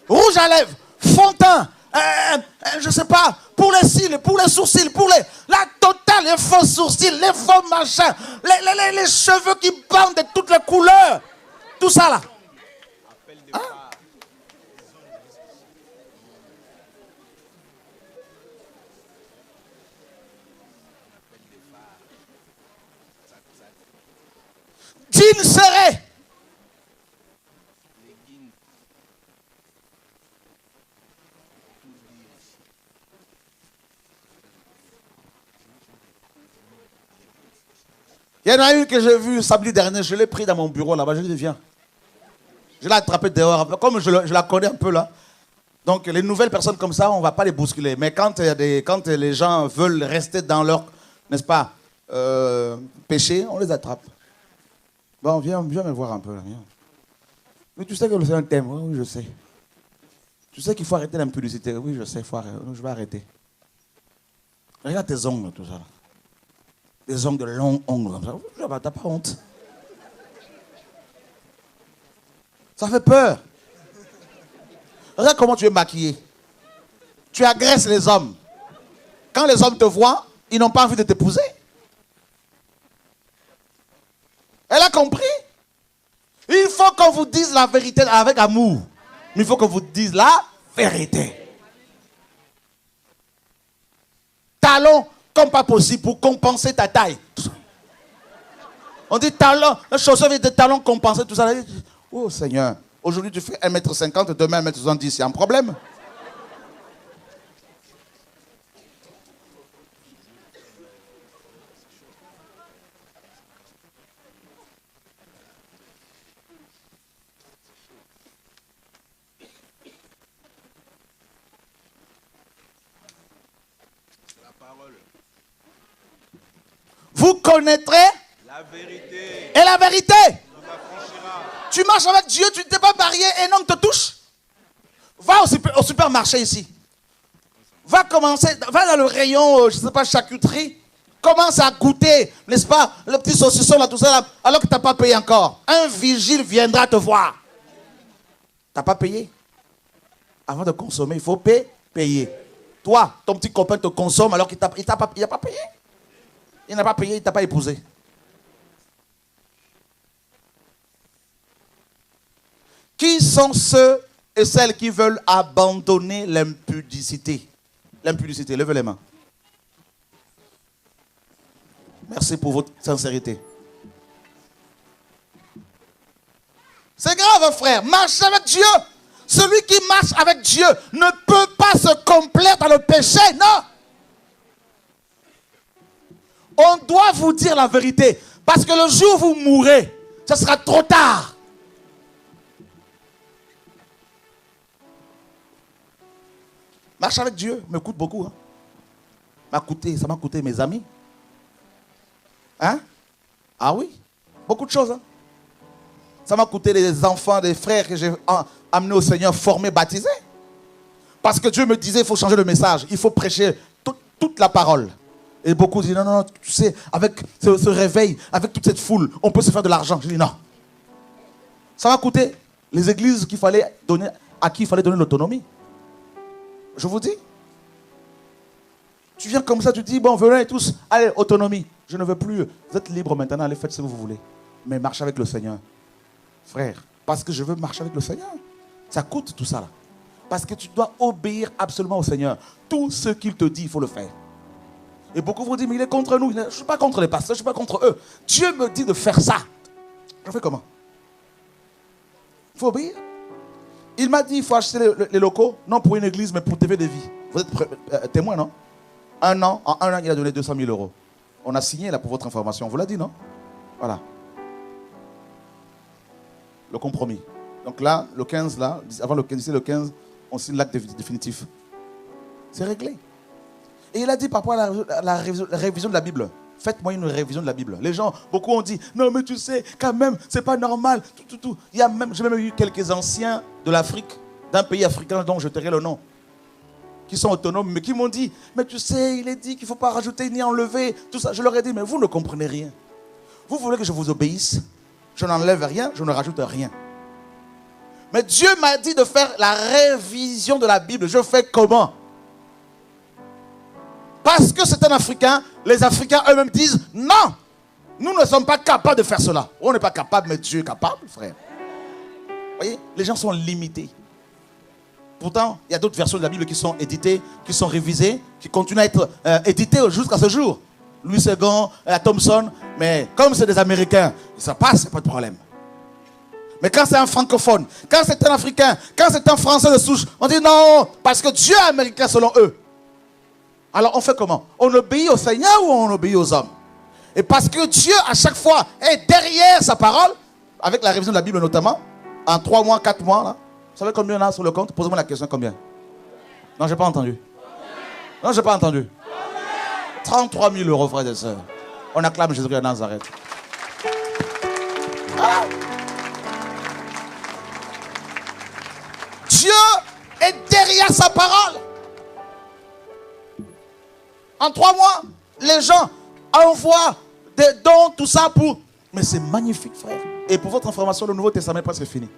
Rouge à lèvres, fond de teint, je sais pas, pour les cils, pour les sourcils, pour la totale, les faux sourcils, les faux machins, les cheveux qui bandent de toutes les couleurs, tout ça là. Hein? Jean serré. Il y en a une que j'ai vue samedi dernier, je l'ai pris dans mon bureau là-bas, je lui ai dit viens. Je l'ai attrapé dehors, comme je la connais un peu là. Donc les nouvelles personnes comme ça, on ne va pas les bousculer. Mais quand les gens veulent rester dans leur, n'est-ce pas, péché, on les attrape. Bon, viens me voir un peu là, viens. Mais tu sais que c'est un thème, oui, je sais. Tu sais qu'il faut arrêter l'impudicité, oui, je sais, je vais arrêter. Regarde tes ongles, tout ça là. Des ongles de longs ongles comme ça. T'as pas honte. Ça fait peur. Regarde comment tu es maquillé. Tu agresses les hommes. Quand les hommes te voient, ils n'ont pas envie de t'épouser. Elle a compris. Il faut qu'on vous dise la vérité avec amour. Mais il faut qu'on vous dise la vérité. Talons comme pas possible pour compenser ta taille. On dit talons, un chaussure avec des talons compensés, tout ça. Oh Seigneur, aujourd'hui tu fais 1m50, demain 1m70, il y a un problème. Vous connaîtrez la vérité. Et la vérité Vous affranchira. Tu marches avec Dieu, tu ne t'es pas marié et un homme te touche. Va au supermarché ici. Va dans le rayon, je ne sais pas, charcuterie. Commence à goûter, n'est-ce pas, le petit saucisson là, tout ça là, alors que tu n'as pas payé encore. Un vigile viendra te voir. Tu n'as pas payé. Avant de consommer, il faut payer. Toi, ton petit copain te consomme alors qu'il n'a pas payé. Il n'a pas payé, il ne t'a pas épousé. Qui sont ceux et celles qui veulent abandonner l'impudicité? L'impudicité, levez les mains. Merci pour votre sincérité. C'est grave, frère. Marche avec Dieu. Celui qui marche avec Dieu ne peut pas se complaire dans le péché, non. On doit vous dire la vérité. Parce que le jour où vous mourrez, ce sera trop tard. Marche avec Dieu me coûte beaucoup. Hein. Ça m'a coûté mes amis. Hein? Ah oui? Beaucoup de choses. Hein? Ça m'a coûté les enfants, des frères que j'ai amenés au Seigneur, formés, baptisés. Parce que Dieu me disait, il faut changer le message. Il faut prêcher toute la parole. Et beaucoup disent, non, tu sais, avec ce réveil, avec toute cette foule, on peut se faire de l'argent. Je dis non. Ça m'a coûté les églises à qui il fallait donner l'autonomie. Je vous dis. Tu viens comme ça, tu dis, bon, venez tous, allez, autonomie. Je ne veux plus. Vous êtes libre maintenant, allez, faites ce que vous voulez. Mais marchez avec le Seigneur. Frère, parce que je veux marcher avec le Seigneur. Ça coûte tout ça là. Parce que tu dois obéir absolument au Seigneur. Tout ce qu'il te dit, il faut le faire. Et beaucoup vous disent, mais il est contre nous. Je ne suis pas contre les pasteurs, je ne suis pas contre eux. Dieu me dit de faire ça. Je fais comment? Il faut obéir. Il m'a dit, il faut acheter les locaux, non pour une église, mais pour TV de vie. Vous êtes témoin, non? En un an, il a donné 200 000 euros. On a signé là pour votre information. On vous l'a dit, non? Voilà. Le compromis. Donc là, le 15, là, avant le 15, on signe l'acte définitif. C'est réglé. Et il a dit par rapport à la révision de la Bible. Faites-moi une révision de la Bible. Les gens, beaucoup ont dit, non mais tu sais, quand même, c'est pas normal. Il y a même, j'ai même eu quelques anciens de l'Afrique, d'un pays africain dont je tairai le nom, qui sont autonomes, mais qui m'ont dit, mais tu sais, il est dit qu'il ne faut pas rajouter ni enlever, tout ça. Je leur ai dit, mais vous ne comprenez rien. Vous voulez que je vous obéisse? Je n'enlève rien, je ne rajoute rien. Mais Dieu m'a dit de faire la révision de la Bible. Je fais comment? Parce que c'est un Africain, les Africains eux-mêmes disent, non, nous ne sommes pas capables de faire cela. On n'est pas capable, mais Dieu est capable, frère. Vous voyez, les gens sont limités. Pourtant, il y a d'autres versions de la Bible qui sont éditées, qui sont révisées, qui continuent à être éditées jusqu'à ce jour. Louis II, Thompson, mais comme c'est des Américains, ça passe, pas de problème. Mais quand c'est un francophone, quand c'est un Africain, quand c'est un Français de souche, on dit non, parce que Dieu est américain selon eux. Alors on fait comment? On obéit au Seigneur ou on obéit aux hommes? Et parce que Dieu à chaque fois est derrière sa parole, avec la révision de la Bible notamment, en 3 mois, 4 mois, là, vous savez combien on a sur le compte? Posez-moi la question, combien? Non, j'ai pas entendu. Non, j'ai pas entendu. 33 000 euros, frères et sœurs. On acclame Jésus à Nazareth. Ah. Dieu est derrière sa parole. En 3 mois, les gens envoient des dons, tout ça pour... Mais c'est magnifique, frère. Et pour votre information, le Nouveau Testament est presque fini.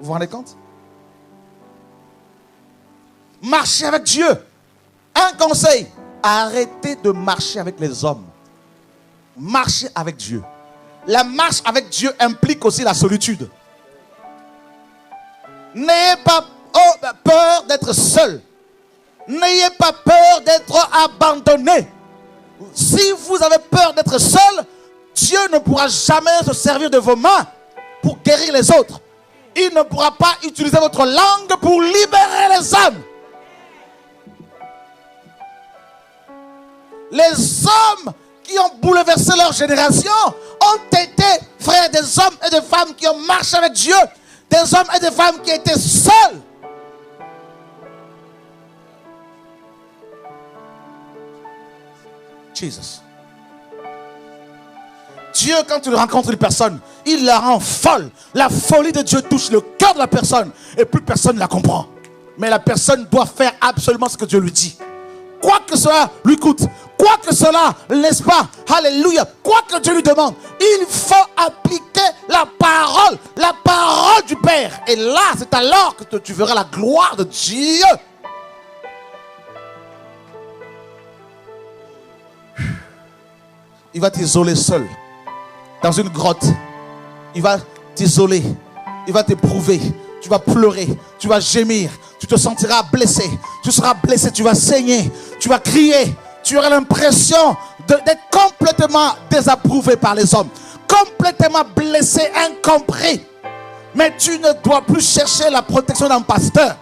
Vous vous rendez compte? Marchez avec Dieu. Un conseil, arrêtez de marcher avec les hommes. Marchez avec Dieu. La marche avec Dieu implique aussi la solitude. N'ayez pas peur d'être seul. N'ayez pas peur d'être abandonné. Si vous avez peur d'être seul, Dieu ne pourra jamais se servir de vos mains pour guérir les autres. Il ne pourra pas utiliser votre langue pour libérer les âmes. Les hommes qui ont bouleversé leur génération ont été, frères, des hommes et des femmes qui ont marché avec Dieu, des hommes et des femmes qui étaient seuls. Jesus. Dieu, quand il rencontre une personne, il la rend folle. La folie de Dieu touche le cœur de la personne et plus personne ne la comprend. Mais la personne doit faire absolument ce que Dieu lui dit. Quoi que cela lui coûte, quoi que cela, n'est-ce pas? Alléluia. Quoi que Dieu lui demande, il faut appliquer la parole du Père. Et là, c'est alors que tu verras la gloire de Dieu. Il va t'isoler seul dans une grotte. Il va t'isoler. Il va t'éprouver. Tu vas pleurer. Tu vas gémir. Tu te sentiras blessé. Tu seras blessé. Tu vas saigner. Tu vas crier. Tu auras l'impression d'être complètement désapprouvé par les hommes. Complètement blessé, incompris. Mais tu ne dois plus chercher la protection d'un pasteur.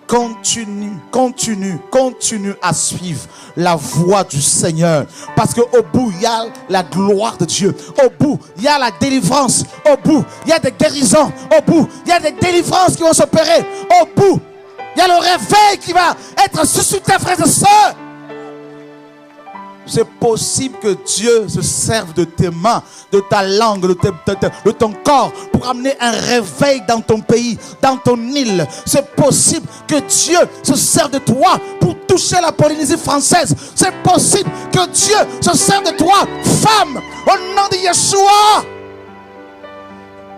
Continue à suivre la voie du Seigneur. Parce qu'au bout, il y a la gloire de Dieu. Au bout, il y a la délivrance. Au bout, il y a des guérisons. Au bout, il y a des délivrances qui vont s'opérer. Au bout, il y a le réveil qui va être suscité, frères et sœurs. C'est possible que Dieu se serve de tes mains, de ta langue, de ton corps pour amener un réveil dans ton pays, dans ton île. C'est possible que Dieu se serve de toi pour toucher la Polynésie française. C'est possible que Dieu se serve de toi, femme, au nom de Yeshua.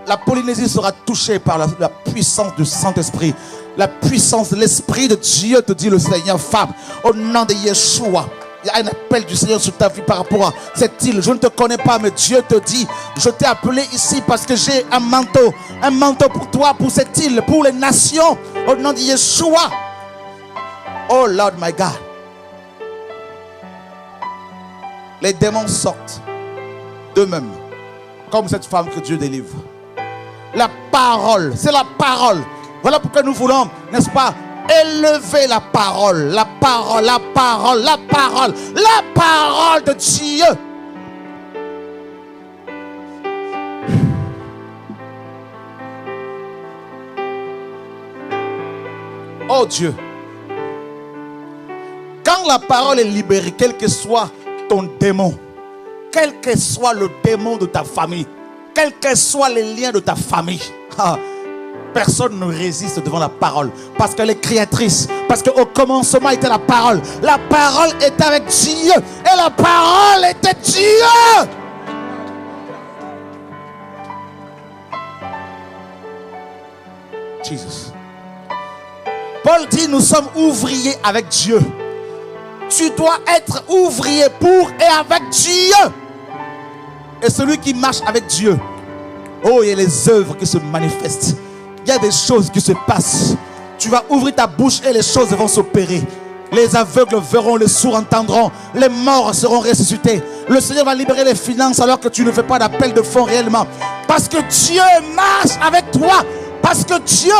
La Polynésie sera touchée par la puissance du Saint-Esprit. La puissance de l'Esprit de Dieu, te dit le Seigneur, femme, au nom de Yeshua. Il y a un appel du Seigneur sur ta vie par rapport à cette île. Je ne te connais pas, mais Dieu te dit, je t'ai appelé ici parce que j'ai un manteau pour toi, pour cette île, pour les nations, au nom de Yeshua. Oh Lord my God. Les démons sortent d'eux-mêmes, comme cette femme que Dieu délivre. La parole, c'est la parole. Voilà pourquoi nous voulons, n'est-ce pas, élever la parole de Dieu. Oh Dieu, quand la parole est libérée, quel que soit ton démon, quel que soit le démon de ta famille, quels que soient les liens de ta famille, personne ne résiste devant la parole. Parce qu'elle est créatrice. Parce qu'au commencement était la parole. La parole était avec Dieu. Et la parole était Dieu. Jesus. Paul dit, nous sommes ouvriers avec Dieu. Tu dois être ouvrier pour et avec Dieu. Et celui qui marche avec Dieu, oh, il y a les œuvres qui se manifestent. Il y a des choses qui se passent. Tu vas ouvrir ta bouche et les choses vont s'opérer. Les aveugles verront, les sourds entendront, les morts seront ressuscités. Le Seigneur va libérer les finances alors que tu ne fais pas d'appel de fonds réellement. Parce que Dieu marche avec toi. Parce que Dieu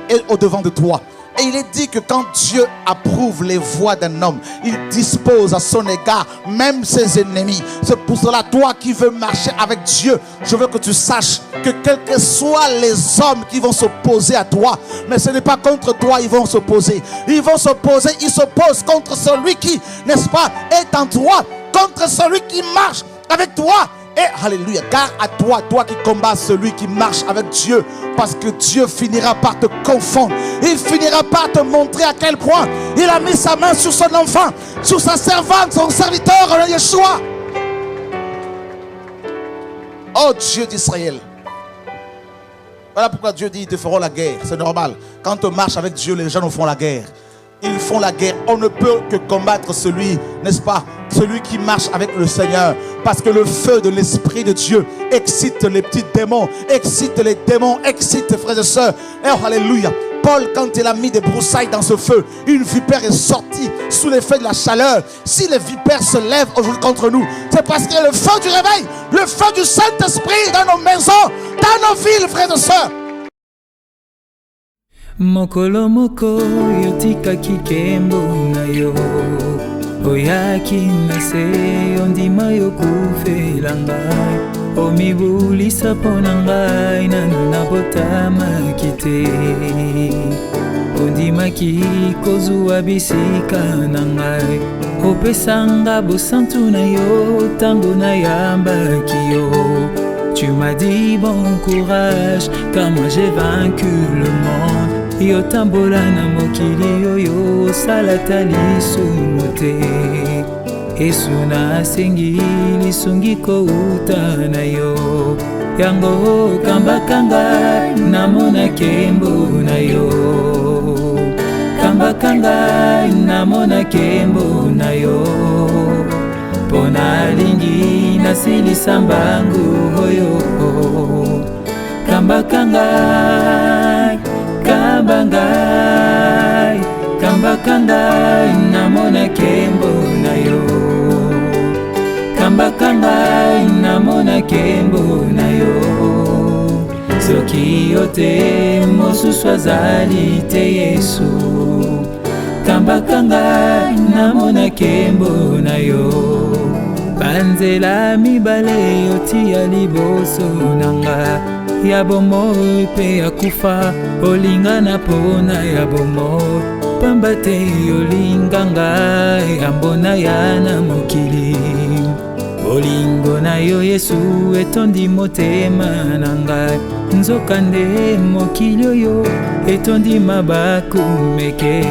est au-devant de toi. Et il est dit que quand Dieu approuve les voies d'un homme, il dispose à son égard même ses ennemis. C'est pour cela, toi qui veux marcher avec Dieu, je veux que tu saches que quels que soient les hommes qui vont s'opposer à toi, mais ce n'est pas contre toi ils vont s'opposer. Ils vont s'opposer, ils s'opposent contre celui qui, n'est-ce pas, est en toi, contre celui qui marche avec toi. Et alléluia, car à toi, toi qui combats celui qui marche avec Dieu, parce que Dieu finira par te confondre. Il finira par te montrer à quel point il a mis sa main sur son enfant, sur sa servante, son serviteur, le Yeshua. Oh Dieu d'Israël. Voilà pourquoi Dieu dit, ils te feront la guerre. C'est normal. Quand on marche avec Dieu, les gens nous font la guerre. Ils font la guerre. On ne peut que combattre celui, n'est-ce pas, celui qui marche avec le Seigneur. Parce que le feu de l'Esprit de Dieu excite les petits démons, excite les démons, excite, frères et sœurs. Oh, alléluia. Paul, quand il a mis des broussailles dans ce feu, une vipère est sortie sous l'effet de la chaleur. Si les vipères se lèvent aujourd'hui contre nous, c'est parce qu'il y a le feu du réveil, le feu du Saint-Esprit dans nos maisons, dans nos villes, frères et sœurs. Mokolo moko yotika kikembo na yo oyaki na se ondima yo kufela ngai omibulisa pona ngai nanu nabotamaki te ondimaki kozwa bisika na ngai opesanga bosantu na yo tango nayambaki yo. Tu m'as dit bon courage car moi j'ai vaincu le monde. Yo tambola na mokili yo yo salatali sumote esuna sengi lisungi ko utana yo yango kambakanga namona kembo na yo kambakanga namona kembo na yo pona lingi nasilisa mbangu oyo kambakanga kambangai kambakangai namona kembo na yo kambakangai namona kembo na yo soki yo te mosusu azali te Yesu kambakangai namona kembo na yo banzela mibale yotia liboso nanga ya bomoi pe ya kufa olingana pona ya bomoi pamba te olinga ngai ambona ya na mokili olingo na yo Yesu etondi motema na ngai nzokande mokili oyo etondi mabaku meke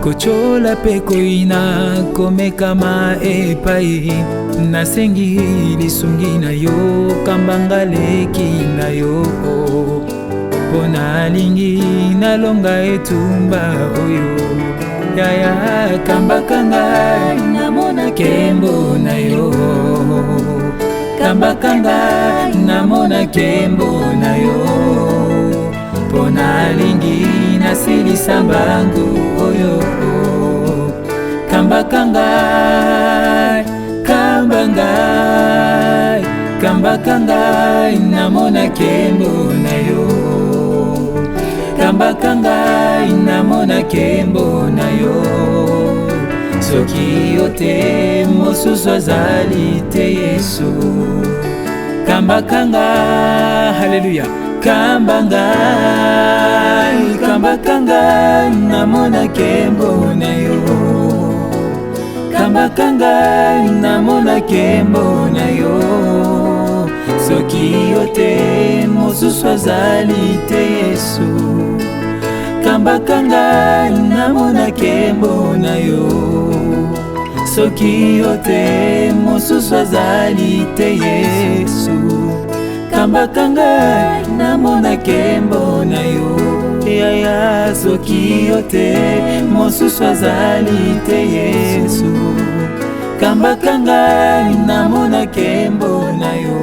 kochola pe koina komekama epai nasengi lisungi na yo kambanga leki na yo pona lingi nalonga etumba oyo yaya kambakanga namona kembo na yo kambakanga namona kembo na yo pona lingi nasilisa mbangu oyo kambakanga kambangai kambakangai namona kembo na yo kambakangai namona kembo na yo soki yo te mosusu azali te Yesu kambakanga haleluya Kambangai, kambakanga, namona kembo na yo. Kambakanga, namona kembo na yo. Soki yote, mosusu azali te Yesu. Kambakanga, namona kembo na yo. Soki yote, mosusu azali te Yesu. Kambakanga, namona kembo na yo. Yaya, soki yote, mosusu azali te Yesu. Kambakanga, namona kembo na yo.